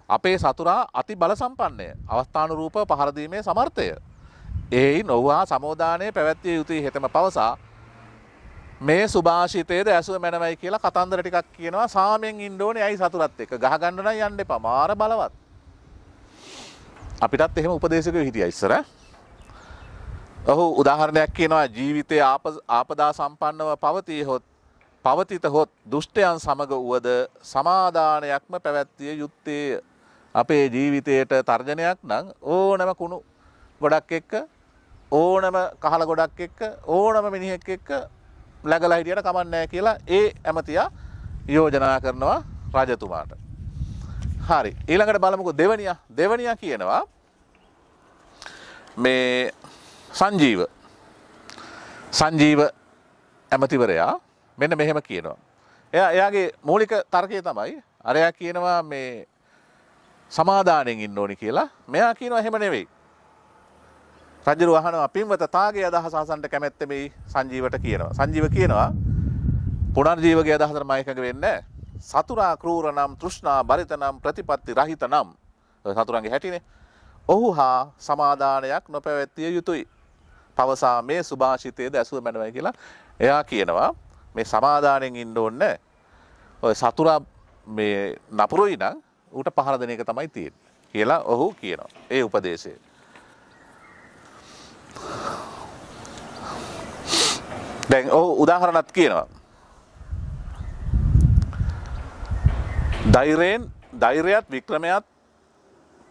A: අපේ සතුරා අති බල සම්පන්නය. අවස්ථානුරූපව පහර දීමේ සමර්ථය. එයින් ඔහු හා සමෝදානය පැවැත්විය යුතුයි හෙතෙම පවසා මේ සුභාෂිතයේද ඇසුව මැනවයි කියලා කතන්දර ටිකක් කියනවා. සාමයෙන් ඉන්න ඕනේ. ඇයි සතුරත් එක්ක ගහගන්න නම් යන්න එපා. මාර බලවත්. අපිටත් එහෙම උපදේශකයෝ හිටියා ඉස්සර. ඔහු උදාහරණයක් කියනවා ජීවිතයේ ආපදා සම්පන්නව පවතිත හොත් දුෂ්ටයන් සමග වුවද සමාදානයක්ම පැවැත්විය යුත්තේ. අපේ ජීවිතයට තර්ජනයක් නම් ඕනම කුණු ගොඩක් එක්ක, ඕනම කහල ගොඩක් එක්ක, ඕනම මිනිහෙක් එක්ක läගලා හිටියට කමක් නැහැ කියලා ඒ ඇමතියා යෝජනා කරනවා රජතුමාට. හරි. ඊළඟට බලමුකෝ දෙවනියා. දෙවනියා කියනවා මේ සංජීව ඇමතිවරයා මෙන්න මෙහෙම කියනවා. එයාගේ මූලික තර්කය තමයි අරයා කියනවා මේ සමාදානෙන් ඉන්න ඕනි කියලා. මෙයා කියනවා එහෙම නෙවෙයි. රජුව අහනවා පින්වත තාගේ අදහස අසන්න කැමැත්ත මේ සංජීවට කියනවා. සංජීව කියනවා පුනර්ජීවගේ අදහසට මම එකඟ වෙන්නේ නැහැ. සතුරා ක්‍රූර නම්, තෘෂ්ණා බරිත නම්, ප්‍රතිපත්ති රහිත නම්, සතුරන්ගේ හැටිනේ. ඔහු හා සමාදානයක් නොපැවැත්විය යුතුයි. පවසා මේ සුභාෂිතයේද ඇසුව මැනවයි කියලා එයා කියනවා. මේ සමාදානෙන් ඉන්න ඕනේ. ඔය සතුරා මේ නපුරුයි නම් ඌට පහර දෙන එක තමයි තියෙන්නේ කියලා ඔහු කියනවා. ඒ උපදේශය. දැන් ඔහු උදාහරණයක් කියනවා. ධෛර්යයත් වික්‍රමයත්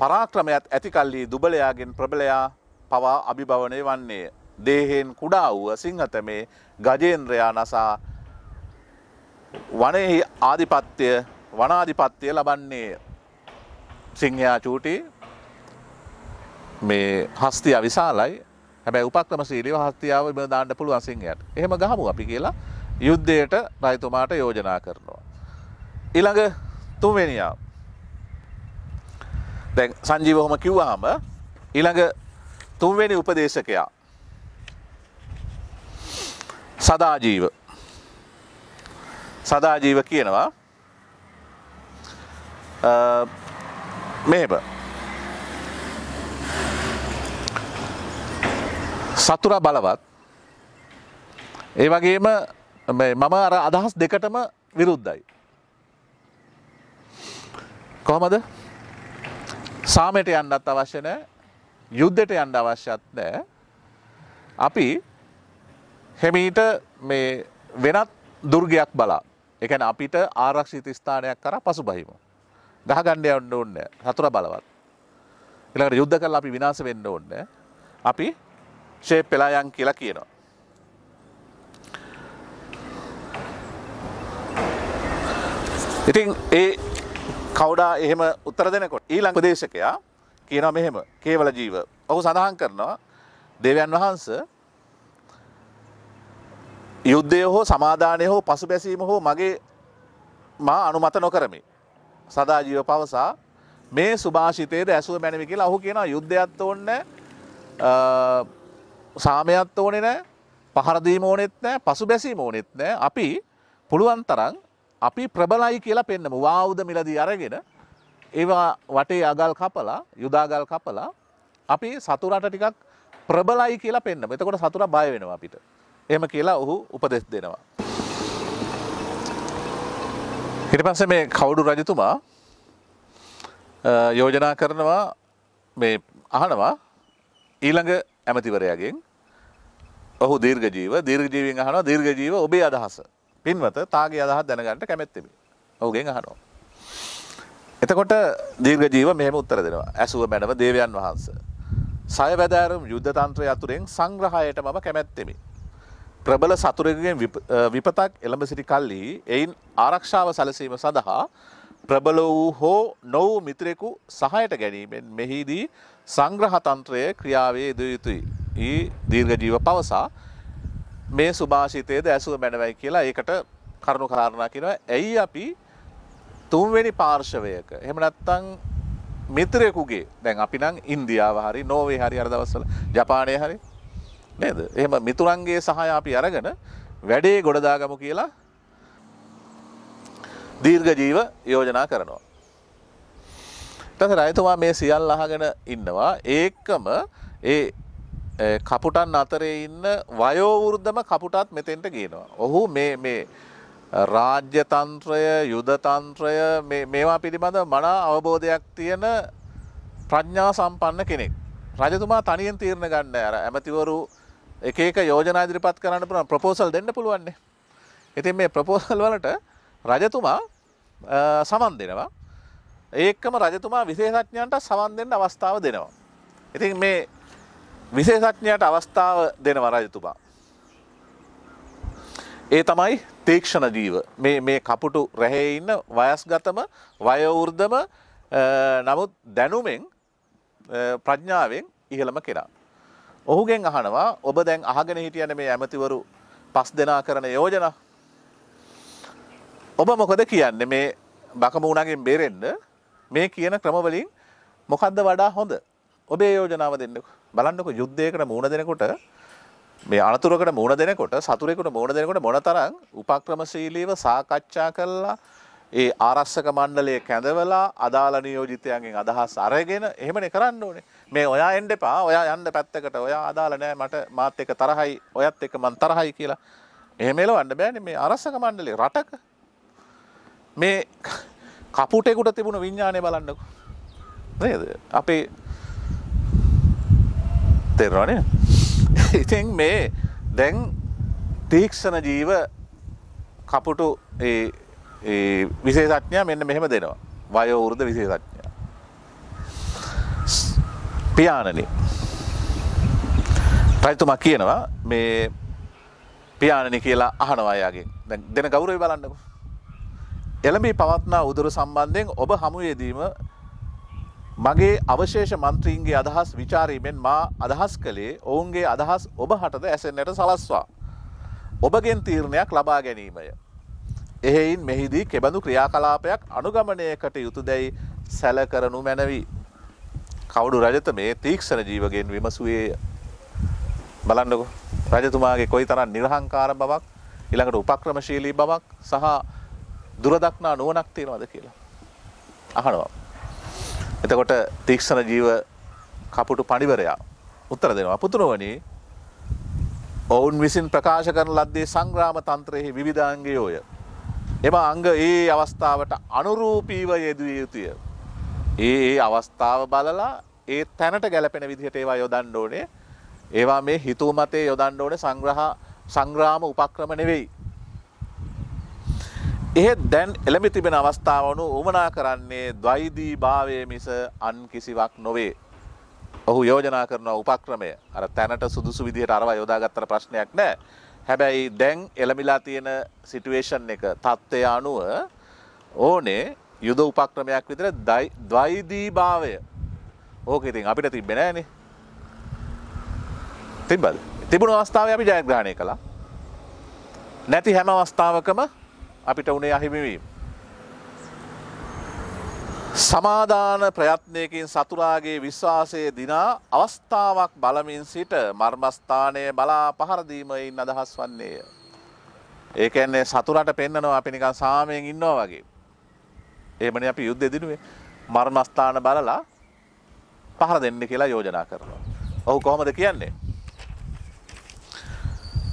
A: පරාක්‍රමයත් ඇති කල්හි දුබලයාගෙන් ප්‍රබලයා පවා අභිභවනය වන්නේය. දේහෙන් කුඩා වූ සිංහතමේ ගජේන්ද්‍රයා නසා වනයෙහි වනාධිපත්‍යය ලබන්නේ. සිංහයා චූටි, මේ හස්තිය විශාලයි. හැබැයි උපක්‍රමශීලීව හස්තියාව බිම දාන්න පුළුවන් සිංහයාට. එහෙම ගහමු අපි කියලා යුද්ධයට රජතුමාට යෝජනා කරනවා. ඊළඟ දැන් සංජීව ඔහොම කිව්වහම ඊළඟ තුන්වෙනි උපදේශකයා සදාජීව. සදාජීව කියනවා මෙහෙම සතුරා බලවත් ඒ වගේම මම අර අදහස් දෙකටම විරුද්ධයි. කොහොමද? සාමයට යන්නත් අවශ්‍ය නැහැ, යුද්ධයට යන්න අවශ්‍යත් නැහැ. අපි හිමීට මේ වෙනත් දුර්ගයක් බලා, ඒ කියන්නේ අපිට ආරක්ෂිත ස්ථානයක් කරා පසුබහිමු. ගහගන්න යන්න ඕනේ නැහැ. සතුරා බලවත්. ඊළඟට යුද්ධ කරලා අපි විනාශ වෙන්න ඕනේ නැහැ. අපි ෂේප් වෙලා යන් කියලා කියනවා. ඉතින් ඒ කවුඩා එහෙම උත්තර දෙනකොට ඊළඟ උපදේශකයා කියනවා මෙහෙම කේවල ජීව. ඔහු සඳහන් කරනවා දේවයන් වහන්සේ යුද්ධය හෝ සමාදානය හෝ පසුබැසීම හෝ මා අනුමත නොකරමි. සදාජීව පවසා මේ සුභාෂිතයේද ඇසුව මැනවි කියලා. ඔහු කියනවා යුද්ධයත් ඕනේ නැහැ, සාමයත් ඕනේ නැහැ, පහර දීම ඕනෙත් නැහැ, පසුබැසීම ඕනෙත් නැහැ. අපි පුළුවන් තරම් අපි ප්‍රබලයි කියලා පෙන්නමු. වායුධ මිලදී අරගෙන ඒවා වටේ අගල් කපලා, යුදාගල් කපලා අපි සතුරට ටිකක් ප්‍රබලයි කියලා පෙන්නමු. එතකොට සතුරා බය වෙනවා අපිට. එහෙම කියලා ඔහු උපදෙස් දෙනවා. ඊට පස්සේ මේ කවුඩු රජතුමා යෝජනා කරනවා මේ අහනවා ඊළඟ ඇමතිවරයාගෙන්. ඔහු දීර්ඝජීවීන් අහනවා දීර්ඝජීව ඔබේ අදහස. පින්වත තාගේ අදහස් දැනගන්න කැමැත්තෙමි. ඔහුගෙන් අහනවා. එතකොට දීර්ඝජීව මෙහෙම උත්තර දෙනවා. ඇසුව මැනව දේවයන් වහන්සේ. සය වැදෑරුම් යුද්ධ තන්ත්‍රය අතුරෙන් සංග්‍රහයට මම කැමැත්තෙමි. ප්‍රබල සතුරෙකුගෙන් විපතක් එළඹ සිටි කල්හි එයින් ආරක්ෂාව සැලසීම සඳහා ප්‍රබල වූ හෝ නොවූ මිත්‍රයෙකු සහයට ගැනීමෙන් මෙහිදී සංග්‍රහ තන්ත්‍රය ක්‍රියාවේ යෙදිය යුතුයි. ඊ දීර්ඝජීව පවසා මේ සුභාෂිතයේද ඇසුව මැනවයි කියලා ඒකට කරුණු කාරණා කියනවා. ඇයි අපි තුන්වෙනි පාර්ශවයක එහෙම නැත්නම් මිත්‍රයෙකුගේ, දැන් අපි නම් ඉන්දියාව හරි නෝර්වේ හරි අර දවස්වල ජපානයේ හරි නේද? එහෙම මිතුරන්ගේ සහාය අපි අරගෙන වැඩේ ගොඩ දාගමු කියලා දීර්ඝජීව යෝජනා කරනවා. ඊට පස්සේ රජතුමා මේ සියල්ල අහගෙන ඉන්නවා. ඒකම ඒ කපුටන් අතරේ ඉන්න වයෝවෘද්ධම කපුටත් මෙතෙන්ට ගේනවා. ඔහු මේ රාජ්‍ය තන්ත්‍රය, යුද තන්ත්‍රය මේවා පිළිබඳ මනා අවබෝධයක් තියෙන ප්‍රඥා සම්පන්න කෙනෙක්. රජතුමා තනියෙන් තීරණ ගන්න අර ඇමතිවරු එක එක යෝජනා ඉදිරිපත් කරන්න පුළුවන්, ප්‍රොපෝසල් දෙන්න පුළුවන් නේ. ඉතින් මේ ප්‍රොපෝසල් වලට රජතුමා සමන් දෙනවා. ඒකම රජතුමා විශේෂඥයන්ට සමන් දෙන්න අවස්ථාව දෙනවා. ඉතින් මේ විශේෂඥයට අවස්ථාව දෙනවා රජතුමා. ඒ තමයි තීක්ෂණ ජීව. මේ කපුටු රැහේ ඉන්න වයස්ගතම වයෝවෘද්ධම නමුත් දැනුමෙන් ප්‍රඥාවෙන් ඉහළම කෙනා. ඔහුගෙන් අහනවා ඔබ දැන් අහගෙන හිටියනේ මේ ඇමතිවරු 5 දෙනා කරන යෝජනා. ඔබ මොකද කියන්නේ මේ බකමූණගෙන් බේරෙන්න මේ කියන ක්‍රම වලින් මොකද්ද වඩා හොඳ? ඔබේ යෝජනාව දෙන්නකෝ. බලන්නකෝ යුද්ධයකට මුහුණ දෙනකොට මේ අනතුරකට මුහුණ දෙනකොට සතුරෙකුට මුහුණ දෙනකොට මොනතරම් උපක්‍රමශීලීව සාකච්ඡා කළා ඒ ආරක්ෂක මණ්ඩලය කැඳවලා අදාළ නියෝජිතයන්ගෙන් අදහස් අරගෙන එහෙමනේ කරන්න ඕනේ. මේ ඔයා එන්න එපා, ඔයා යන්න පැත්තකට, ඔයා අදාළ නැහැ, මාත් එක්ක තරහයි, ඔයත් එක්ක මං තරහයි කියලා. එහෙම එලවන්න බෑනේ මේ ආරක්ෂක මණ්ඩලය රටක. මේ කපුටෙකුට තිබුණු විඥානය බලන්නකෝ. නේද? අපේ තේරෙනවනේ. ඉතින් මේ දැන් තීක්ෂණ ජීව කපුටු ඒ විශේෂඥයා මෙන්න මෙහෙම දෙනවා. වයෝ වෘද්ධ විශේෂඥයා. පියාණනි. රජතුමා කියනවා මේ පියාණනි කියලා අහනවා එයාගෙන්. දැන් දෙන ගෞරවය බලන්නකෝ. එළඹී පවත්නා උදර සම්බන්ධයෙන් ඔබ හමුවේදීම මගේ අවශේෂ මන්ත්‍රීන්ගේ අදහස් විචාරීමෙන් මා අදහස් කළේ ඔවුන්ගේ අදහස් ඔබ හටද ඇසෙන්නට සලස්වා ඔබගෙන් තීරණයක් ලබා ගැනීමය. එහෙයින් මෙහිදී කෙබඳු ක්‍රියාකලාපයක් අනුගමනයකට යුතුදැයි සැලකරනු මැනවි. කවුඩු රජත මේ තීක්ෂණ ජීවගෙන් විමසුවේ බලන්නකො රජතුමාගේ කොයිතරම් නිර්හංකාර බවක් ඊළඟට උපක්‍රමශීලී බවක් සහ දුරදක්නා නුවණක් තියෙනවද කියලා අහනවා. එතකොට තීක්ෂණ ජීව කපුටු පඬිවරයා උත්තර දෙනවා පුතුණෝනි ඔවුන් විසින් ප්‍රකාශ කරන ලද්දේ සංග්‍රාම තන්ත්‍රයේ විවිධාංගයෝය. එම අංග ඒ අවස්ථාවට අනුරූපීව යෙදිය යුතුය. ඒ අවස්ථාව බලලා ඒ තැනට ගැලපෙන විදිහට ඒවා යොදන්න ඕනේ. ඒවා මේ හිතුව මතේ යොදන්න ඕනේ සංග්‍රාම උපක්‍රම නෙවෙයි. එහෙත් දැන් එළඹ තිබෙන අවස්ථාව වනු උමනා කරන්නේ ද්වෛදී භාවයේ මිස අන් කිසිවක් නොවේ. ඔහු යෝජනා කරන උපක්‍රමය අර තැනට සුදුසු විදිහට අරවා යොදාගත්තට ප්‍රශ්නයක් නැහැ. හැබැයි දැන් එළඹිලා තියෙන සිටුේෂන් එක තත්ත්වය අනුව ඕනේ යුද උපක්‍රමයක් විතර ද්වෛදී භාවය. ඕක ඉතින් අපිට තිබ්බේ නැහනේ. තිබ්බද? තිබුණු අවස්ථාවේ අපි ජයග්‍රහණය කළා. නැති හැම අවස්ථාවකම අපිට උනේ අහිමිවීම. සමාදාන ප්‍රයත්නයකින් සතුරාගේ විශ්වාසයේ දිනා අවස්ථාවක් බලමින් සිට මර්මස්ථානයේ බලා පහර දීමයින් අදහස් වන්නේය. ඒ කියන්නේ සතුරට පෙන්නනවා අපි නිකන් සාමයෙන් ඉන්නවා වගේ. එහෙමනේ අපි යුද්ධෙ දිනුවේ. මර්මස්ථාන බලලා පහර දෙන්න කියලා යෝජනා කරනවා. ඔහු කොහොමද කියන්නේ?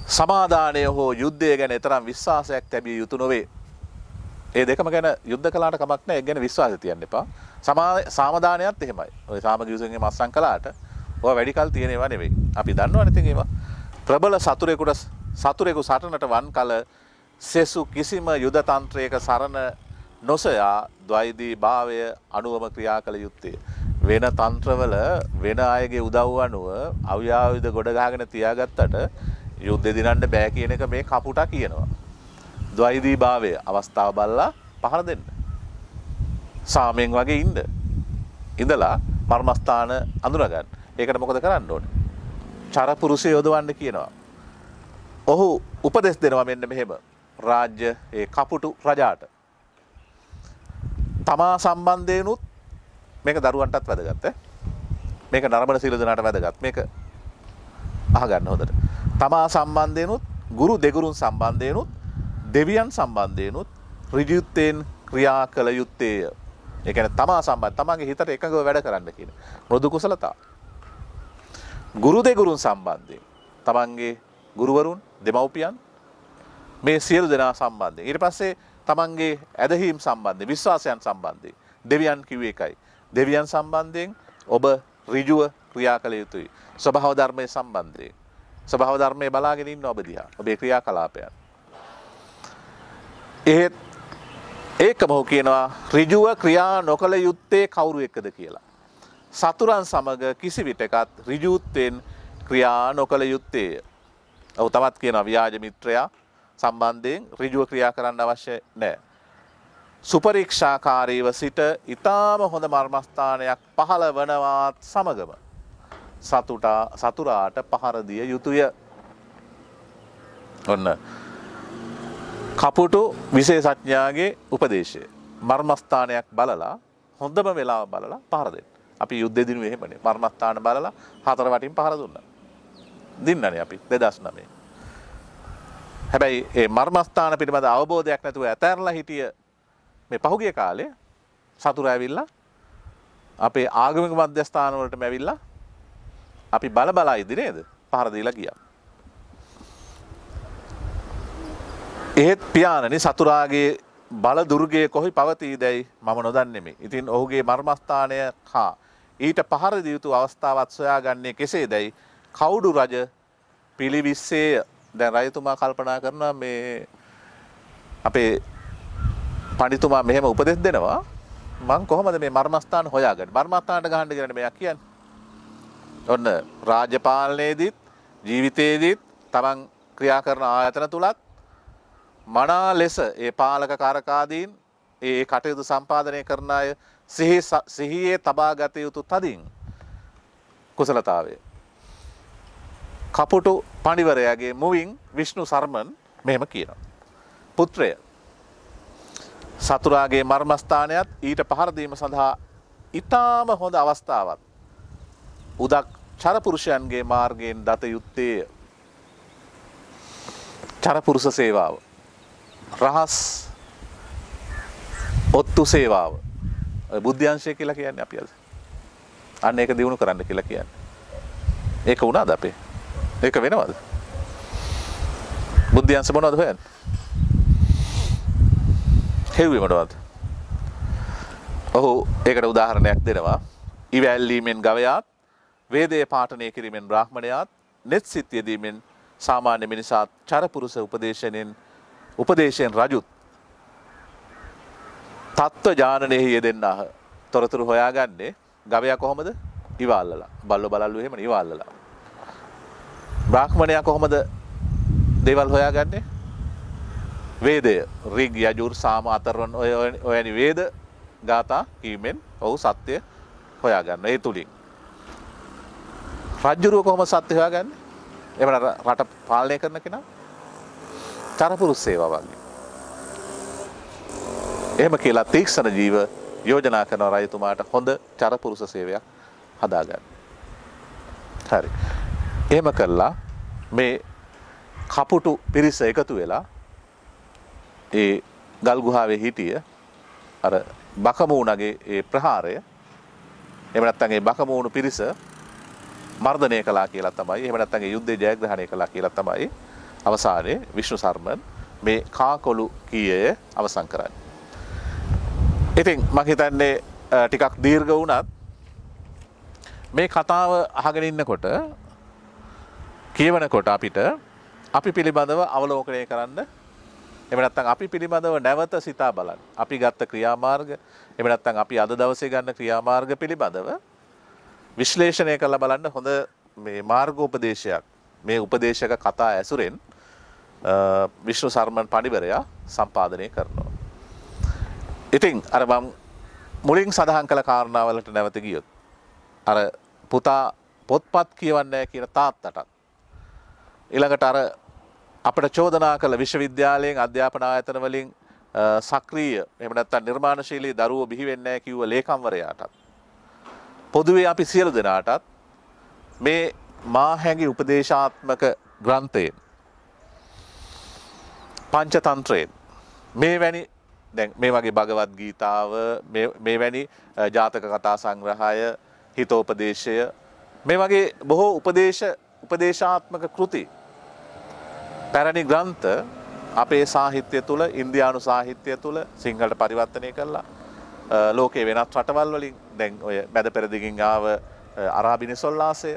A: සමාදානය හෝ යුද්ධය ගැන තරම් විශ්වාසයක් තැබිය යුතු නොවේ. ඒ දෙකම ගැන යුද්ධ කළාට කමක් නැහැ. ඒ ගැන විශ්වාසය තියන්න එපා. සමාදානයත් එහෙමයි. ඔය සාමගිවිසුන්ගේ මස්සන් කළාට ඔය වැඩි කල් තියෙන ඒවා නෙවෙයි. අපි දන්නවනේ ඉතින් ඒවා. ප්‍රබල සතුරෙකු සටනට වන් කල සෙසු කිසිම යුද තන්ත්‍රයක සරණ නොසයා ද්වෛදී භාවය අනුවම ක්‍රියා කළ යුත්තේ. වෙන තන්ත්‍රවල වෙන අයගේ උදව් අනුව අව්‍යායුධ ගොඩ ගහගෙන තියාගත්තට යුද්ධ දිනන්න බෑ කියන එක මේ කපුටා කියනවා. ද්වෛදී භාවය අවස්ථාව බලලා පහර දෙන්න. සාමයෙන් වගේ ඉන්න. ඉඳලා මර්මස්ථාන අඳුනගන්න. ඒකට මොකද කරන්න ඕනේ? චරපුරුෂය යොදවන්න කියනවා. ඔහු උපදෙස් දෙනවා මෙන්න මෙහෙම. රාජ්‍ය ඒ කපුටු රජාට. තමා සම්බන්ධයෙන්ුත් මේක දරුවන්ටත් වැදගත් මේක නරඹන සීල දනාට වැදගත්. මේක අහගන්න හොඳට. තමා සම්බන්ධයෙන්ුත් ගුරු දෙගුරුන් සම්බන්ධයෙන්ුත් දෙවියන් සම්බන්ධයෙන්ුත් ඍජුත්වයෙන් ක්‍රියා කළ යුත්තේය. ඒ කියන්නේ තමා සම්බන්ධ තමන්ගේ හිතට එකඟව වැඩ කරන්න කියන මෘදු කුසලතා. ගුරු දෙගුරුන් සම්බන්ධයෙන් තමන්ගේ ගුරුවරුන් දෙමව්පියන් මේ සියලු දෙනා සම්බන්ධයෙන් ඊට පස්සේ තමන්ගේ ඇදහිම් සම්බන්ධයෙන් විශ්වාසයන් සම්බන්ධයෙන් දෙවියන් කිව්වේ එකයි. දෙවියන් සම්බන්ධයෙන් ඔබ ඍජුව ක්‍රියා කළ යුතුයි. ස්වභාව ධර්මයේ සම්බන්ධයෙන් ස්වභාව ධර්මයේ බලාගෙන ඉන්න ඔබ දිහා ඔබේ ක්‍රියාකලාපයන්. එහෙත් ඒකම ඔහු කියනවා ඍජුව ක්‍රියා නොකළ යුත්තේ කවුරු එක්කද කියලා. සතුරන් සමග කිසි විටකත් ඍජුත්වයෙන් ක්‍රියා නොකළ යුත්තේය. ඔහු තවත් කියනවා ව්‍යාජ මිත්‍රයා සම්බන්ධයෙන් ඍජුව ක්‍රියා කරන්න අවශ්‍ය නැහැ. සුපරීක්ෂාකාරීව සිට ඊටාම හොඳ මර්මස්ථානයක් පහළ වනවත් සමගම සතුරාට පහර දිය යුතුය. ඔන්න කපුටු විශේෂඥයාගේ උපදේශය. මර්මස්ථානයක් බලලා හොඳම වෙලාව බලලා පහර දෙන්න. අපි යුද්ධෙ දිනුවේ එහෙමනේ. මර්මස්ථාන බලලා හතර වටින් පහර දුන්නා. දින්නනේ අපි 2009. හැබැයි ඒ මර්මස්ථාන පිළිබඳ අවබෝධයක් නැතුව ඇතැරලා හිටිය මේ පහුගිය කාලේ සතුරා ඇවිල්ලා අපේ ආගමික මධ්‍යස්ථාන වලටම ඇවිල්ලා අපි බල ඉදි නේද? පහර දීලා ගියා. එහෙත් පියාණනි සතුරාගේ බල දුර්ගයේ කොහි පවතීදැයි මම නොදන්නෙමි. ඉතින් ඔහුගේ මර්මස්ථානය හා ඊට පහර දිය යුතු අවස්ථාවත් සොයාගන්නේ කෙසේදැයි කවුඩු රජ පිළිවිස්සේය. දැන් රජතුමා කල්පනා කරනවා මේ අපේ පඬිතුමා මෙහෙම උපදෙස් දෙනවා මං කොහොමද මේ මර්මස්ථාන හොයාගන්නේ? මර්මස්ථානට ගහන්න කියලා මෙයා කියන්නේ. ඔන්න රාජ්‍ය පාලනයේදීත් ජීවිතයේදීත් තමන් ක්‍රියා කරන ආයතන තුලත් මනා ලෙස ඒ පාලක කාරකාදීන් ඒ කටයුතු සම්පාදනය කරන අය සිහියේ තබා ගත යුතු තදින් කුසලතාවය. කපුටු පඬිවරයාගේ මුවින් විෂ්ණු සර්මන් මෙහෙම කියනවා. පුත්‍රය සතුරාගේ මර්මස්ථානයත් ඊට පහර දීම සඳහා ඊටාම හොඳ අවස්ථාවක් උදක් චරපුරුෂයන්ගේ මාර්ගයෙන් දත යුත්තේ චරපුරුෂ සේවාව. රහස් ඔත්තු සේවාව. බුද්ධ්‍යංශය කියලා කියන්නේ අපි අද. අන්න ඒක දිනු කරන්න කියලා කියන්නේ. ඒක වුණාද අපේ? ඒක වෙනවද? බුද්ධ්‍යංශ මොනවද හොයන්නේ? හෙව්වේ මොනවද? ඔහු ඒකට උදාහරණයක් දෙනවා. ඉවැල්ලීමෙන් ගවයාත්, වේදයේ පාඨනය කිරීමෙන් බ්‍රාහ්මණයාත්, net සිත් යෙදීමෙන් සාමාන්‍ය මිනිසාත් චරපුරුෂ උපදේශයෙන් රජුත් තත්ත්ව ඥානනෙහි යෙදෙන්නාහ. තොරතුරු හොයාගන්නේ ගවයා කොහොමද? ඉවල්ලලා. බල්ලෝ බලල්ලු එහෙම ඉවල්ලලා. බ්‍රාහ්මණයා කොහොමද දේවල් හොයාගන්නේ? වේදය, ඍග්, යජුර්, සාම, අතර්වණ ඔයනි වේද ගාථා කීමෙන් ඔහු සත්‍ය හොයාගන්න. ඒ තුලින් රජුරුව කොහොම සත්‍ය හොයාගන්නේ? එවන රට පාලනය කරන කෙනා චරපුරුෂ සේවාව වගේ. එහෙම කියලා තීක්ෂණ ජීව යෝජනා කරන රජතුමාට හොඳ චරපුරුෂ සේවයක් හදාගන්න. හරි. එහෙම කළා මේ කපුටු පිරිස එකතු වෙලා ඒ ගල් ගුහාවේ හිටිය අර බකමූණගේ ඒ ප්‍රහාරය එහෙම නැත්නම් ඒ බකමූණු පිරිස මර්ධනය කළා කියලා තමයි. එහෙම නැත්නම් ඒ යුද්ධය ජයග්‍රහණය කළා කියලා තමයි අවසානයේ විෂ්ණු සර්මන් මේ කාකොළු කීයය අවසන් කරන්නේ. ඉතින් මම හිතන්නේ ටිකක් දීර්ඝ වුණත් මේ කතාව අහගෙන ඉන්නකොට කියවනකොට අපිට අපි පිළිබඳව අවලෝකනය කරන්න එහෙම නැත්නම් අපි පිළිබඳව නැවත සිතා බලන්න. අපි ගත්ත ක්‍රියාමාර්ග එහෙම නැත්නම් අපි අද දවසේ ගන්න ක්‍රියාමාර්ග පිළිබඳව විශ්ලේෂණය කරලා බලන්න හොඳ මේ මාර්ගෝපදේශයක් මේ උපදේශක කතා ඇසුරෙන් විෂ්ණු සර්මන් පඬිවරයා සම්පාදනය කරනවා. ඉතින් අර මම මුලින් සඳහන් කළ කාරණාවලට නැවත ගියොත් අර පුතා පොත්පත් කියවන්නේ කියන තාත්තටත් ඊළඟට අර අපිට චෝදනා කළ විශ්වවිද්‍යාලයෙන් අධ්‍යාපන ආයතන වලින් සක්‍රීය එහෙම නැත්නම් නිර්මාණශීලී දරුවෝ බිහි වෙන්නේ නැහැ කිව්ව ලේකම්වරයාටත් පොදුවේ අපි සියලු දෙනාටත් මේ මාහැඟි උපදේශාත්මක ග්‍රන්ථයෙන් පංචතන්ත්‍රයෙන් මේ වැනි දැන් මේ වගේ භගවත් ගීතාව මේ වැනි ජාතක කතා සංග්‍රහය හිතෝපදේශය මේ වගේ බොහෝ උපදේශාත්මක කෘති පැරණි ග්‍රන්ථ අපේ සාහිත්‍ය තුළ ඉන්දියානු සාහිත්‍ය තුළ සිංහලට පරිවර්තනය කළා. ලෝකේ වෙනත් රටවල් වලින් දැන් ඔය මැද පෙරදිගින් ආව අරාබි නිසොල්ලාසය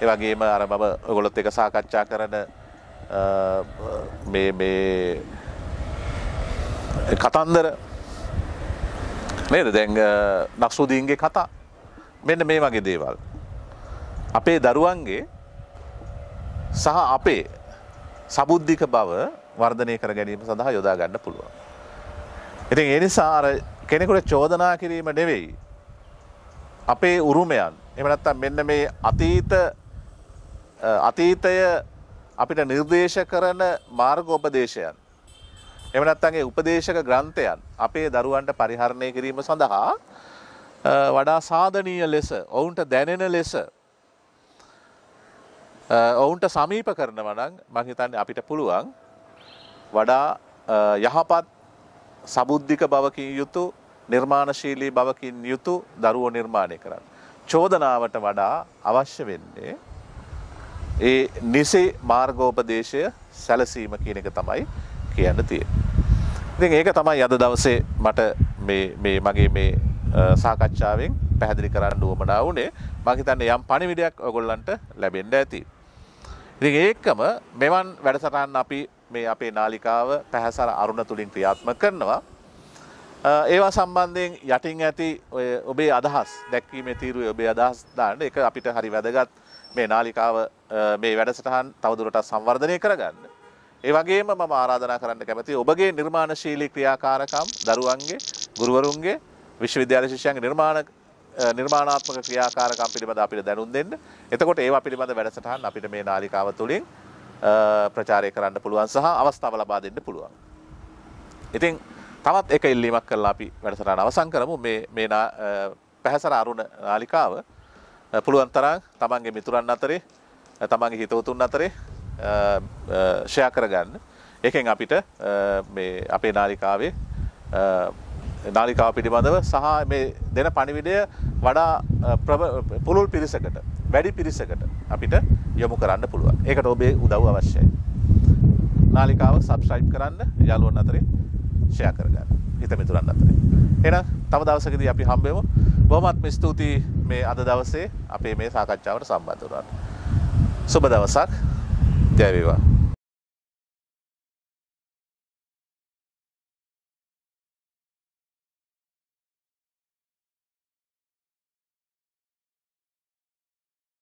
A: ඒ වගේම අර මම ඔයගොල්ලොත් එක්ක සාකච්ඡා කරන මේ කතන්දර නේද දැන් නක්සුදීන්ගේ කතා මෙන්න මේ වගේ දේවල් අපේ දරුවන්ගේ සහ අපේ සබුද්ධික බව වර්ධනය කර ගැනීම සඳහා යොදා ගන්න පුළුවන්. ඉතින් ඒ නිසා අර කෙනෙකුට චෝදනා කිරීම නෙවෙයි අපේ උරුමයන් එහෙම නැත්නම් මෙන්න මේ අතීතය අපිට නිර්දේශ කරන මාර්ගෝපදේශයන් එහෙම නැත්නම් ඒ උපදේශක ග්‍රන්ථයන් අපේ දරුවන්ට පරිහරණය කිරීම සඳහා වඩා සාධනීය ලෙස ඔවුන්ට දැනෙන ලෙස ඔවුන්ට සමීප කරනවා නම් මම හිතන්නේ අපිට පුළුවන් වඩා යහපත් සබුද්ධික බවකින් යුතු නිර්මාණශීලී බවකින් යුතු දරුවෝ නිර්මාණය කරන්න. චෝදනාවට වඩා අවශ්‍ය වෙන්නේ ඒ නිසි මාර්ගෝපදේශය සැලසීම කියන එක තමයි කියන්න තියෙන්නේ. ඉතින් ඒක තමයි අද දවසේ මට මේ මගේ මේ සාකච්ඡාවෙන් පැහැදිලි කරන්න උවමනා වුණේ. මම හිතන්නේ යම් පණිවිඩයක් ඔයගොල්ලන්ට ලැබෙන්න ඇති. ඉතින් ඒකම මෙවන් වැඩසටහන් අපි මේ අපේ නාලිකාව පැහැසර අරුණ තුලින් ක්‍රියාත්මක කරනවා. ඒවා සම්බන්ධයෙන් යටින් ඇති ඔය ඔබේ අදහස් දැක්වීමේ තීරුවේ ඔබේ අදහස් දාන්න. ඒක අපිට හරි වැදගත් මේ නාලිකාව මේ වැඩසටහන් තවදුරටත් සංවර්ධනය කරගන්න. ඒ වගේම මම ආරාධනා කරන්න කැමතියි ඔබගේ නිර්මාණශීලී ක්‍රියාකාරකම් දරුවන්ගේ ගුරුවරුන්ගේ විශ්වවිද්‍යාල ශිෂ්‍යයන්ගේ නිර්මාණාත්මක ක්‍රියාකාරකම් පිළිබඳ අපිට දැනුම් දෙන්න. එතකොට ඒවා පිළිබඳ වැඩසටහන් අපිට මේ නාලිකාව තුළින් ප්‍රචාරය කරන්න පුළුවන් සහ අවස්ථාව ලබා දෙන්න පුළුවන්. ඉතින් තවත් එක ඉල්ලීමක් කරලා අපි වැඩසටහන අවසන් කරමු. මේ පැහැසර අරුණ නාලිකාව පුළුවන් තරම් තමන්ගේ මිතුරන් අතරේ තමන්ගේ හිතවතුන් අතරේ ෂෙයා කරගන්න. ඒකෙන් අපිට මේ අපේ නාලිකාවේ නාලිකාව පිළිබඳව සහ මේ දෙන පණිවිඩය වඩා පුළුල් පිරිසකට වැඩි පිරිසකට අපිට යොමු කරන්න පුළුවන්. ඒකට ඔබේ උදව්ව අවශ්‍යයි. නාලිකාව සබ්ස්ක්‍රයිබ් කරන්න, යාළුවන් අතරේ ෂෙයා කරගන්න. හිත මිතුරන් අතරේ. එහෙනම් තව දවසකදී අපි හම්බ වෙමු. බොහොමත්ම ස්තුතියි මේ අද දවසේ අපේ මේ සාකච්ඡාවට සම්බන්ධ වුණාට. සුබ දවසක්. ජය වේවා.